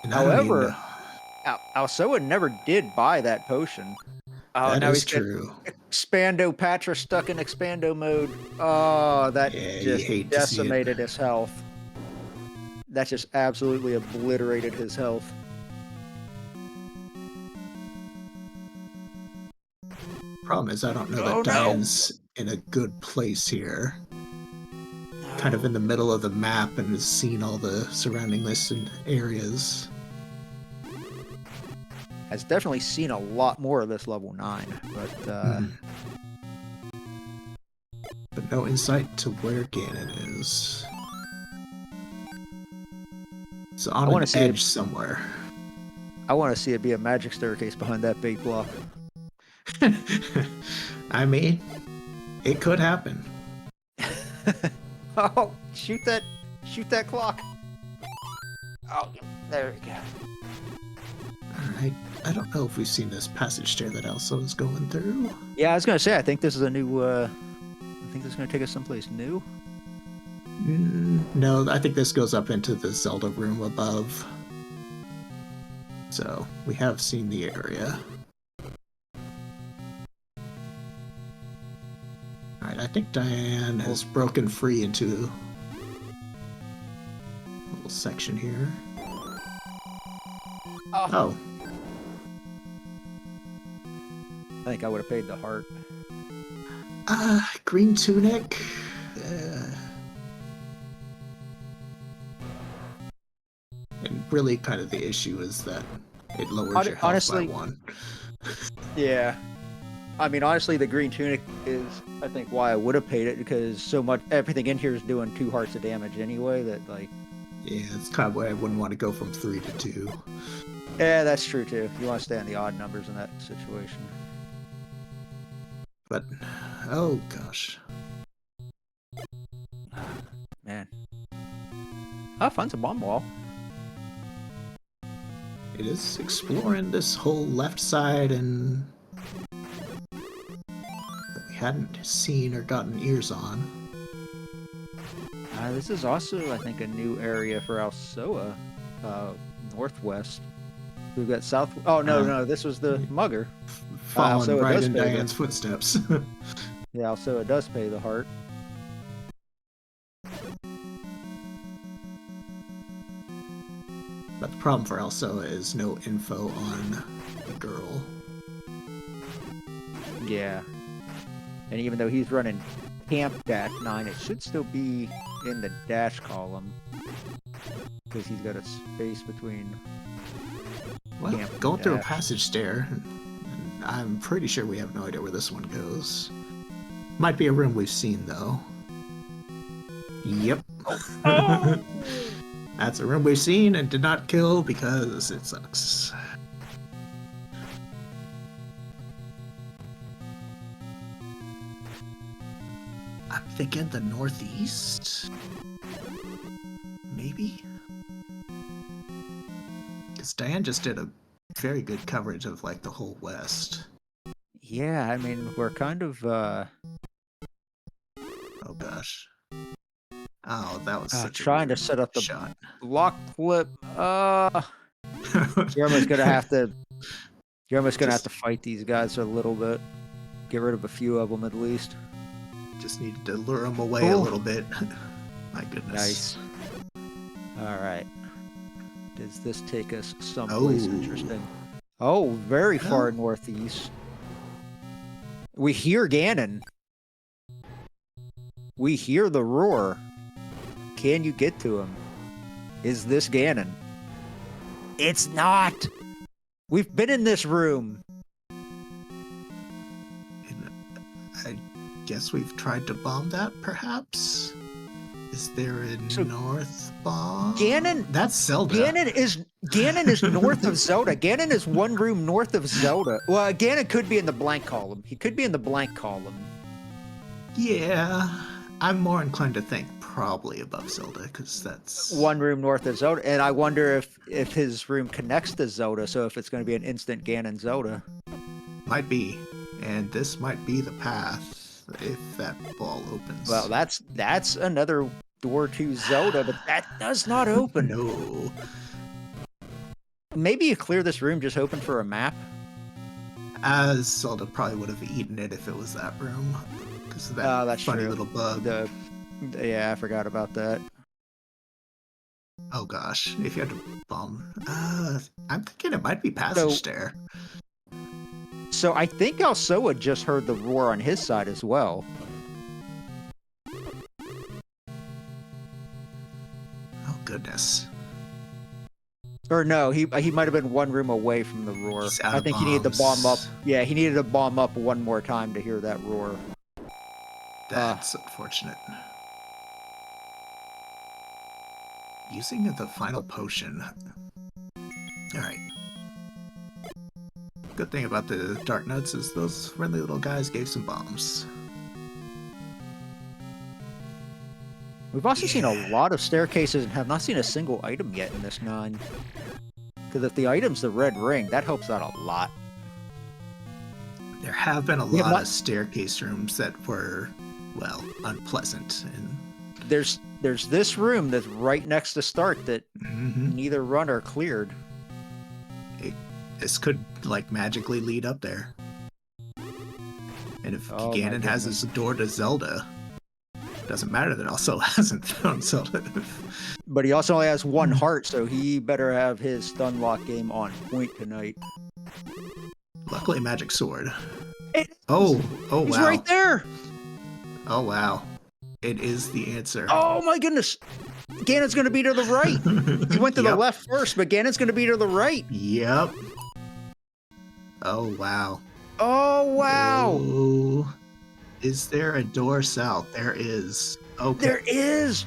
And I don't even know. however, Alsoa never did buy that potion. Oh, That now is he's got true. Expando Patra stuck in Expando mode. Oh, that Yeah, you just hate to see it. decimated his health. That just absolutely obliterated his health. Problem is, I don't know that Oh, no. Diane's in a good place here. Kind of in the middle of the map and has seen all the surrounding lists and areas. Has definitely seen a lot more of this level 9, but But no insight to where Ganon is. It's on wanna an see edge somewhere. I want to see it be a magic staircase behind that big block. I mean, it could happen. Oh, shoot that clock. Oh, there we go. Alright, I don't know if we've seen this passage stair that Alsoa is going through. Yeah, I was gonna say, I think this is a new, I think this is gonna take us someplace new. No, I think this goes up into the Zelda room above. So, we have seen the area. Alright, I think Diane has broken free into a little section here. Oh. I think I would have paid the heart. Green tunic. And really, kind of the issue is that it lowers your health honestly, by 1. Yeah. I mean, honestly, the green tunic is, I think, why I would have paid it, because everything in here is doing 2 hearts of damage anyway, that, like... Yeah, it's kind of why I wouldn't want to go from 3 to 2. Yeah, that's true, too. You want to stay on the odd numbers in that situation. But, oh gosh. Man. Oh, fun's a bomb wall. It is exploring this whole left side and that we hadn't seen or gotten ears on. This is also, I think, a new area for Alsoa, northwest. We've got south... Oh, no, this was the Mugger. Following Alsoa right does in pay Diane's footsteps. Yeah, Alsoa does pay the heart. But the problem for Alsoa is no info on the girl. Yeah. And even though he's running Camp Dash 9, it should still be in the dash column. Because he's got a space between... Well, Camp going through a Dash. passage stair, and I'm pretty sure we have no idea where this one goes. Might be a room we've seen, though. Yep. Oh! That's a room we've seen and did not kill because it sucks. I'm thinking the northeast? Maybe? Because Diane just did a very good coverage of, like, the whole west. Yeah, I mean, we're kind of, Oh, gosh. Oh, that was such trying a to set up the shot. block flip. You're almost gonna have to... You're almost gonna have to fight these guys a little bit. Get rid of a few of them, at least. Just needed to lure them away a little bit. My goodness. Nice. Alright. Does this take us someplace interesting? Oh, very far northeast. We hear Ganon. We hear the roar. Can you get to him? Is this Ganon? It's not! We've been in this room. I guess we've tried to bomb that, perhaps? Is there a north bomb? Ganon... That's Zelda. Ganon is north of Zelda. Ganon is one room north of Zelda. Well, Ganon could be in the blank column. He could be in the blank column. Yeah, I'm more inclined to think probably above Zelda, because that's... One room north of Zelda. And I wonder if his room connects to Zelda, so if it's going to be an instant Ganon Zelda. Might be. And this might be the path if that ball opens. Well, that's another door to Zelda, but that does not open. No. Maybe you clear this room just hoping for a map. As Zelda probably would have eaten it if it was that room. Because of that That's funny true. little bug. Yeah, I forgot about that. Oh gosh, if you had to bomb. I'm thinking it might be passage So- stair. So I think Alsoa just heard the roar on his side as well. Oh goodness. Or no, he might have been one room away from the roar. He's out I of think he needed to bomb up. bombs. Yeah, he needed to bomb up one more time to hear that roar. That's unfortunate. Using the final potion. Alright. Good thing about the Dark Nuts is those friendly little guys gave some bombs. We've also seen a lot of staircases and have not seen a single item yet in this 9. Because if the item's the red ring, that helps out a lot. There have been a We have lot not- of staircase rooms that were, well, unpleasant. And There's this room that's right next to start that Mhm. neither run are cleared. This could, like, magically lead up there. And if Oh, my Ganon has goodness. his door to Zelda, doesn't matter that also hasn't thrown Zelda. But he also only has one heart, so he better have his stun lock game on point tonight. Luckily, Magic Sword. It- Oh He's wow. right there! Oh wow. It is the answer. Oh my goodness! Ganon's gonna be to the right! He went to the Yep. left first, but Ganon's gonna be to the right! Yep. Oh wow. Oh wow! Oh. Is there a door south? There is. Okay. There is!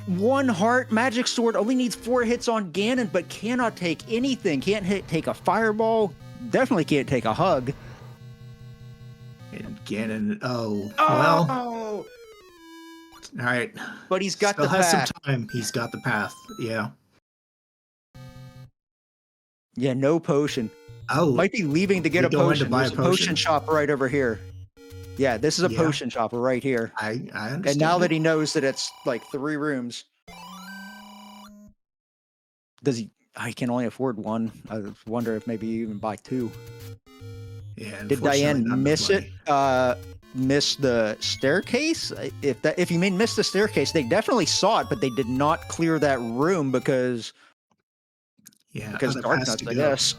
One heart, Magic Sword only needs 4 hits on Ganon, but cannot take anything. Can't take a fireball. Definitely can't take a hug. And Ganon. Oh. Well. Oh! All right. But he's got Still the has path. some time. He's got the path. Yeah. Yeah, no potion. Oh. Might be leaving to get You a go in to potion. buy a There's a potion potion? shop right over here. Yeah, this is a Yeah. potion shop right here. I understand. And now it. that he knows that it's like 3 rooms, does he? I can only afford 1. I wonder if maybe you even buy 2. Yeah. Did unfortunately, Diane not enough miss it? money. Miss the staircase? If you mean miss the staircase, they definitely saw it, but they did not clear that room because Yeah. Dark other paths Nuts, to I go. guess.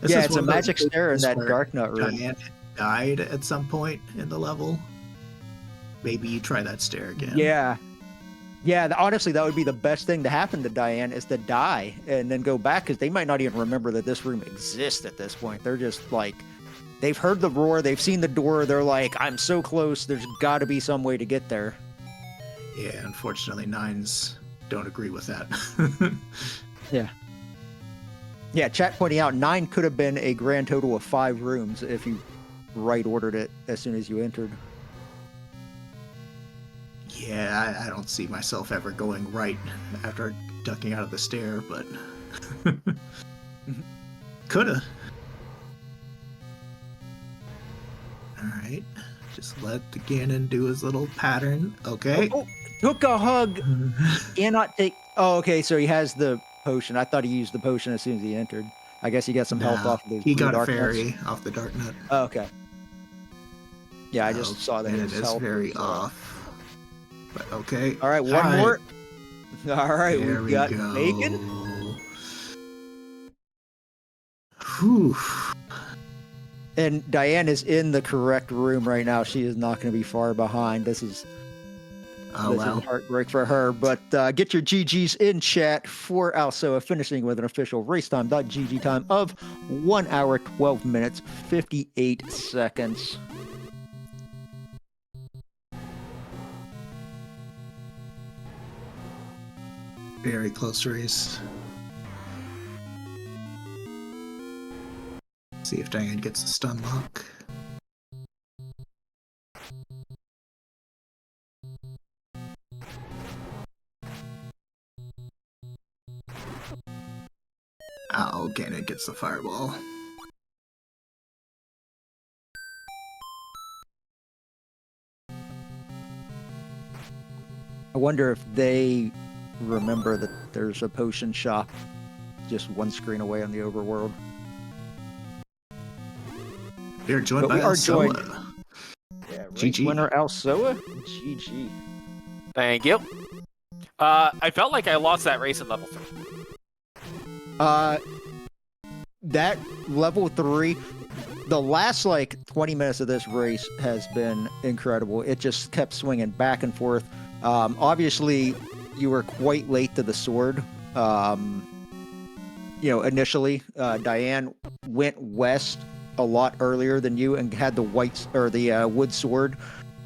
This Yeah, is it's one a of those magic stair in places that where Dark Nut room. Diane died at some point in the level. Maybe you try that stair again. Yeah. Yeah, honestly, that would be the best thing to happen to Diane is to die and then go back because they might not even remember that this room exists at this point. They're just like, they've heard the roar, they've seen the door, they're like, I'm so close, there's got to be some way to get there. Yeah, unfortunately, 9s don't agree with that. Yeah, chat pointing out 9 could have been a grand total of 5 rooms if you right ordered it as soon as you entered. Yeah, I don't see myself ever going right after ducking out of the stair, but coulda. All right, just let the Ganon do his little pattern. Okay. Oh, took a hug. Cannot take. Oh, okay. So he has the potion. I thought he used the potion as soon as he entered. I guess he got some health No, off of those. he blue got a Dark Nuts. fairy off the Dark Nut. Oh, okay. Yeah, I just Oh, saw that and his it is health very was, off. But okay. All right, one more. All right, There we've got go. bacon. Whew. And Diane is in the correct room right now. She is not going to be far behind. This is Oh a well. heartbreak for her. But get your GGs in chat for Alsoa, finishing with an official racetime.gg time of 1 hour, 12 minutes, 58 seconds. Very close race. See if Diane gets the stun lock. Oh, Ganon gets the fireball. I wonder if they remember that there's a potion shop just one screen away on the overworld. We are joined But by we are Alsoa. joined. Yeah, race GG. winner Alsoa. GG. Thank you. I felt like I lost that race in level 3. That level 3, the last like 20 minutes of this race has been incredible. It just kept swinging back and forth. Obviously, you were quite late to the sword. Initially, Diane went west a lot earlier than you and had the wood sword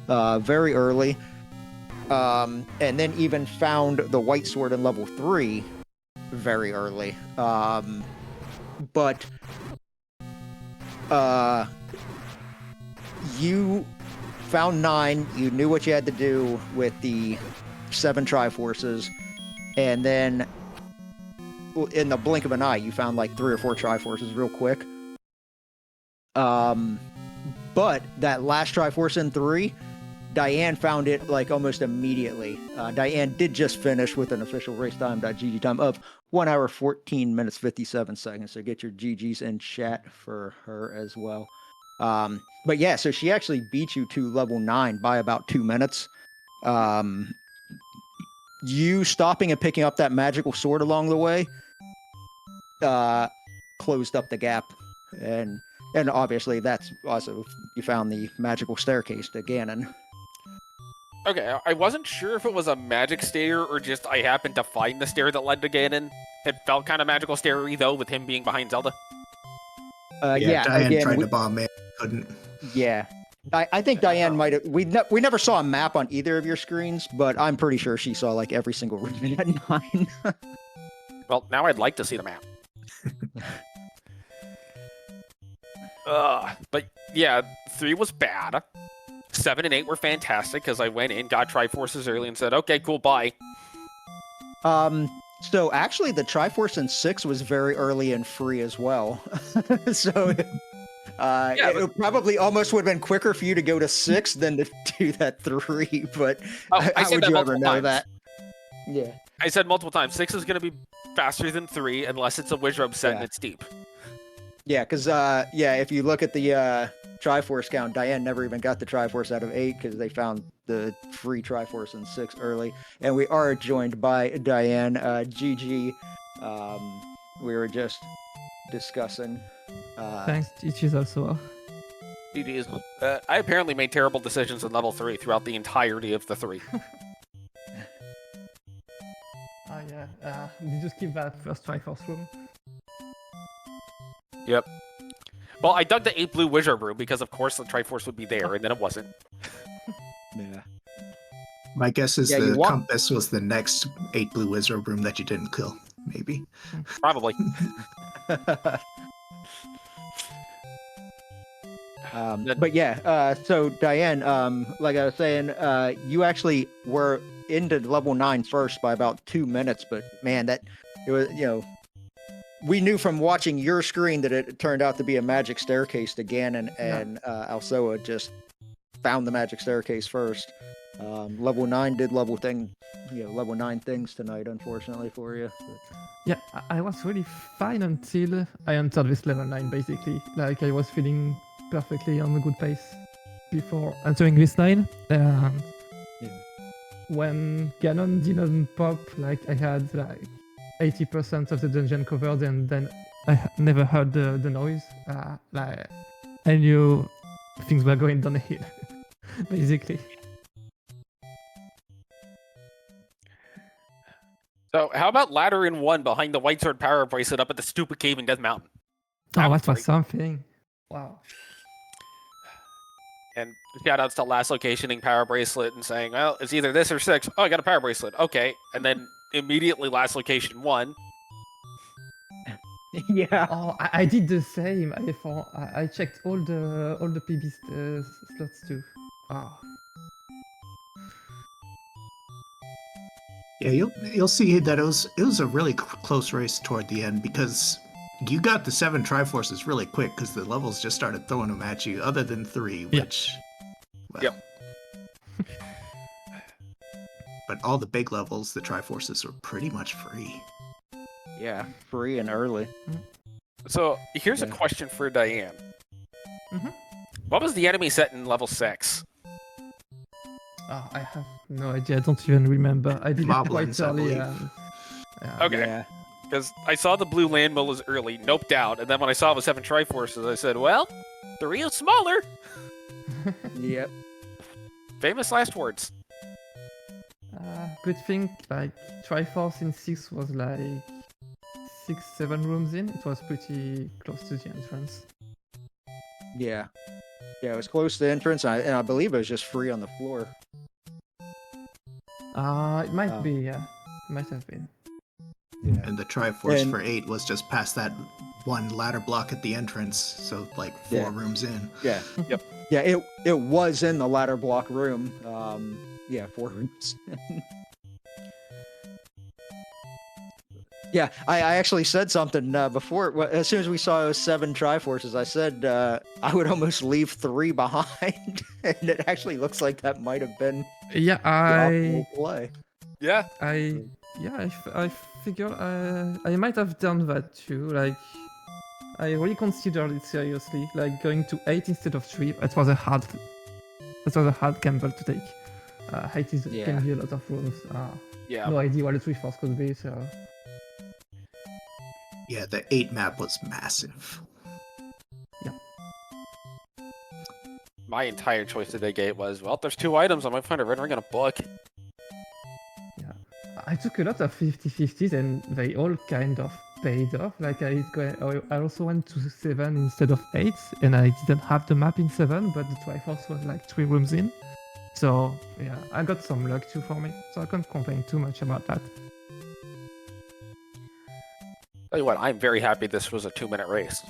very early. And then even found the white sword in level 3 very early. But you found 9. You knew what you had to do with the 7 Triforces, and then in the blink of an eye, you found like 3 or 4 Triforces real quick. But that last Triforce in 3, Diane found it like almost immediately. Diane did just finish with an official race time.gg time of 1 hour 14 minutes 57 seconds. So get your GGs in chat for her as well. But yeah, so she actually beat you to level 9 by about 2 minutes. You stopping and picking up that magical sword along the way closed up the gap, and obviously that's also, you found the magical staircase to Ganon. Okay, I wasn't sure if it was a magic stair or just I happened to find the stair that led to Ganon. It felt kind of magical stair-y, though, with him being behind Zelda. Diane again, tried to bomb it, couldn't. Yeah. I think Diane might have. We never saw a map on either of your screens, but I'm pretty sure she saw like every single room at 9. Well, now I'd like to see the map. But yeah, 3 was bad. 7 and 8 were fantastic because I went in, got Triforces early, and said, "Okay, cool, bye." So actually, the Triforce in 6 was very early and free as well. So. It probably almost would have been quicker for you to go to 6 than to do that 3, but I how would you ever know that? Yeah. I said multiple times, 6 is going to be faster than 3 unless it's a Wizrobe set and it's deep. Yeah, because if you look at the Triforce count, Diane never even got the Triforce out of 8 because they found the free Triforce in 6 early. And we are joined by Diane. GG. We were just discussing. Thanks, GG's also. GG's. I apparently made terrible decisions in level 3 throughout the entirety of the 3. Did you skip that first Triforce room? Yep. Well, I dug the 8 blue Wizard room because, of course, the Triforce would be there, and then it wasn't. Yeah. My guess is the compass was the next 8 blue wizard room that you didn't kill, maybe. Probably. But yeah, so Diane, like I was saying, you actually were into level 9 first by about 2 minutes, but man, it was, we knew from watching your screen that it turned out to be a magic staircase to Ganon, and Alsoa just found the magic staircase first. Level 9 did level 9 things tonight, unfortunately for you. But... Yeah, I was really fine until I entered this level 9, basically. Like, I was feeling perfectly on a good pace before entering this 9. And when Ganon didn't pop, like, I had like 80% of the dungeon covered, and then I never heard the noise. Like, I knew things were going downhill, basically. So, how about ladder in 1 behind the White Sword Power Bracelet up at the stupid cave in Death Mountain? That was something. Wow. And shoutouts to last locationing Power Bracelet and saying, well, it's either this or 6. Oh, I got a Power Bracelet. Okay. And then immediately last location 1. Yeah. Oh, I did the same. I checked all the PB slots too. Oh. Yeah, you'll see that it was a really close race toward the end because you got the 7 Triforces really quick because the levels just started throwing them at you. Other than 3, which, well. Yep. but all the big levels, the Triforces are pretty much free. Yeah, free and early. So here's a Yeah. question for Diane. Mhm. What was the enemy set in level 6? Oh, I have no idea. I don't even remember. I did it Moblins, quite I early. believe. And, yeah. Okay. Yeah. Because I saw the blue land was early, noped out, and then when I saw it was 7 Triforces, I said, well, 3 is smaller. Yep. Famous last words. Good thing, like, Triforce in 6 was like 6-7 rooms in. It was pretty close to the entrance. Yeah. Yeah, it was close to the entrance, and I believe it was just free on the floor. It might Oh. be, yeah. Might have been. Yeah. And the Triforce And- for 8 was just past that one ladder block at the entrance, so like 4 Yeah. rooms in. Yeah. Yep. Yeah, it was in the ladder block room. Yeah, 4 rooms. Yeah, I actually said something before. As soon as we saw those 7 Triforces, I said I would almost leave 3 behind, and it actually looks like that might have been Yeah, the optimal play. Yeah. I figured I might have done that too. Like, I really considered it seriously. Like, going to 8 instead of 3. That was a hard gamble to take. 8 Yeah. can be a lot of rooms. Yeah. No idea what a 3-4 could be. So Yeah, the 8 map was massive. My entire choice to the gate was, well, there's 2 items. I might find a red ring in a book. I took a lot of 50-50s and they all kind of paid off. Like, I also went to 7 instead of 8, and I didn't have the map in 7, but the Triforce was like 3 rooms in. So yeah, I got some luck too for me. So I can't complain too much about that. Tell you what, I'm very happy this was a 2-minute race.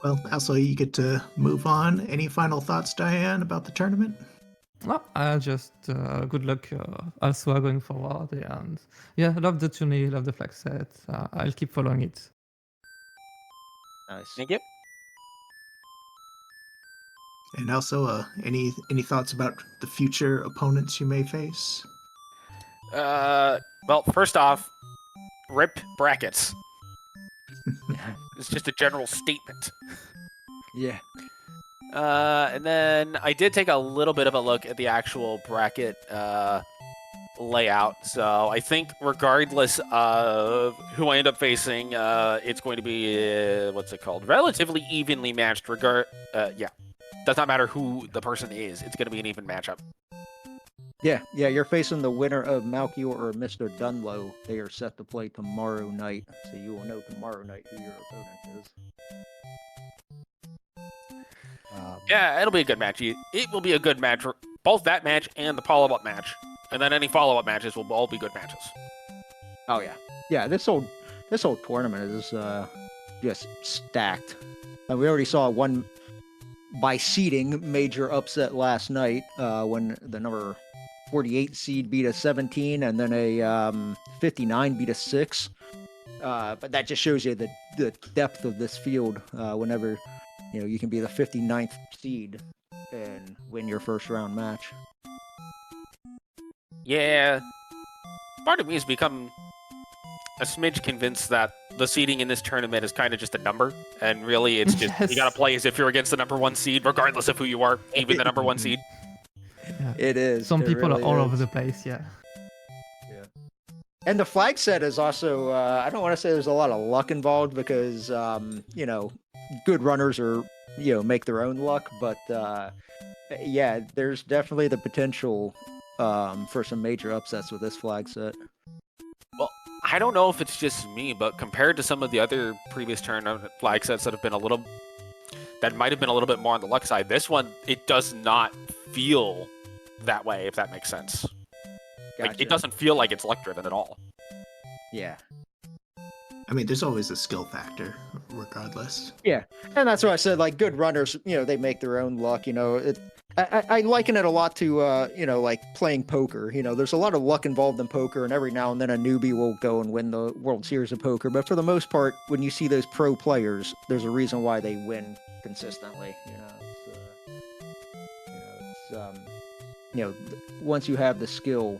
Well, also you get to move on. Any final thoughts, Diane, about the tournament? Well, just good luck Alsoa going forward, and yeah, love the tourney, love the flag set. I'll keep following it. Nice. Thank you. And also, any thoughts about the future opponents you may face? Well, first off, rip brackets. It's just a general statement. Yeah. And then I did take a little bit of a look at the actual bracket layout. So I think regardless of who I end up facing, it's going to be, what's it called? Relatively evenly matched. Yeah. Does not matter who the person is. It's going to be an even matchup. Yeah, you're facing the winner of Malkior or Mr. Dunlow. They are set to play tomorrow night, so you will know tomorrow night who your opponent is. Yeah, it'll be a good match. It will be a good match. Both that match and the follow-up match. And then any follow-up matches will all be good matches. Oh yeah, yeah. This whole tournament is just stacked. And we already saw one by seeding major upset last night when the number 48 seed beat a 17, and then a 59 beat a 6. But that just shows you the depth of this field. Whenever you can be the 59th seed and win your first round match. Yeah. Part of me has become a smidge convinced that the seeding in this tournament is kind of just a number, and really it's just you gotta play as if you're against the number 1 seed, regardless of who you are, even the number 1 seed. Yeah. It is. Some It people really are all is. over the place. Yeah. And the flag set is also, I don't want to say there's a lot of luck involved because, good runners are, make their own luck. But, yeah, there's definitely the potential for some major upsets with this flag set. Well, I don't know if it's just me, but compared to some of the other previous tournament flag sets that might have been a little bit more on the luck side, this one, it does not feel that way, if that makes sense. Like, Gotcha. it doesn't feel like it's luck-driven at all. Yeah. I mean, there's always a skill factor, regardless. Yeah. And that's what I said, like, good runners, they make their own luck, I liken it a lot to, like playing poker. There's a lot of luck involved in poker, and every now and then a newbie will go and win the World Series of Poker. But for the most part, when you see those pro players, there's a reason why they win consistently. once you have the skill,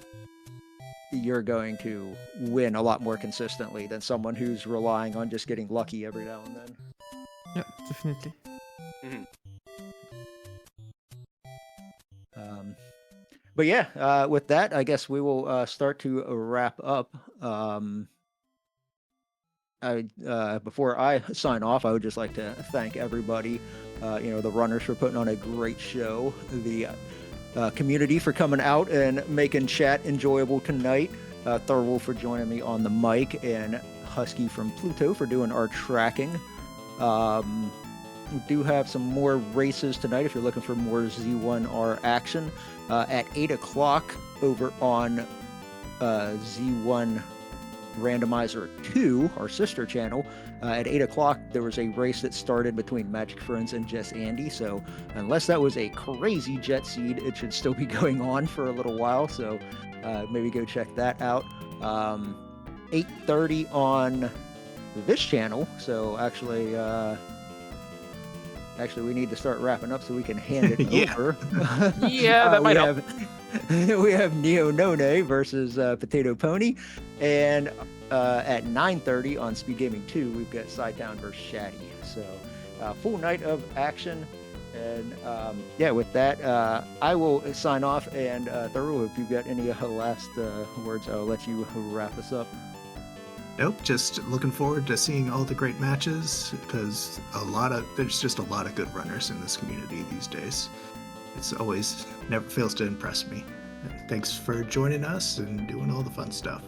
you're going to win a lot more consistently than someone who's relying on just getting lucky every now and then. Yeah, definitely. But yeah, with that, I guess we will start to wrap up. Before I sign off, I would just like to thank everybody, the runners for putting on a great show, the community for coming out and making chat enjoyable tonight, Thurwolf for joining me on the mic, and Husky from Pluto for doing our tracking. We do have some more races tonight if you're looking for more Z1R action. At 8 o'clock over on Z1 Randomizer 2, our sister channel, at 8 o'clock there was a race that started between Magic Friends and Jess Andy, so unless that was a crazy jet seed, it should still be going on for a little while, so maybe go check that out. 8:30 on this channel, so actually we need to start wrapping up so we can hand it over. Yeah, that might help. We have Neo None versus Potato Pony, and at 9:30 on Speed Gaming 2, we've got Sidetown versus Shaddy. So full night of action, and with that, I will sign off. And Thurl, if you've got any last words, I'll let you wrap us up. Nope, just looking forward to seeing all the great matches, because there's just a lot of good runners in this community these days. It's always never fails to impress me. Thanks for joining us and doing all the fun stuff.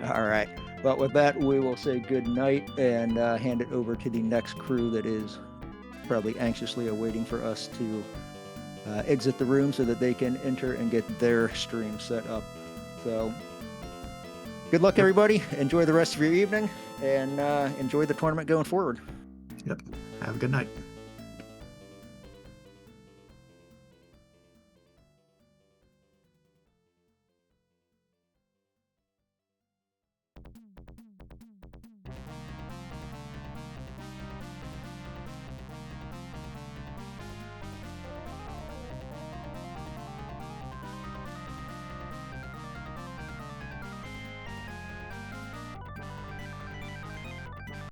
All right. Well, with that, we will say good night and hand it over to the next crew that is probably anxiously awaiting for us to exit the room so that they can enter and get their stream set up. So good luck, everybody. Enjoy the rest of your evening, and enjoy the tournament going forward. Yep. Have a good night.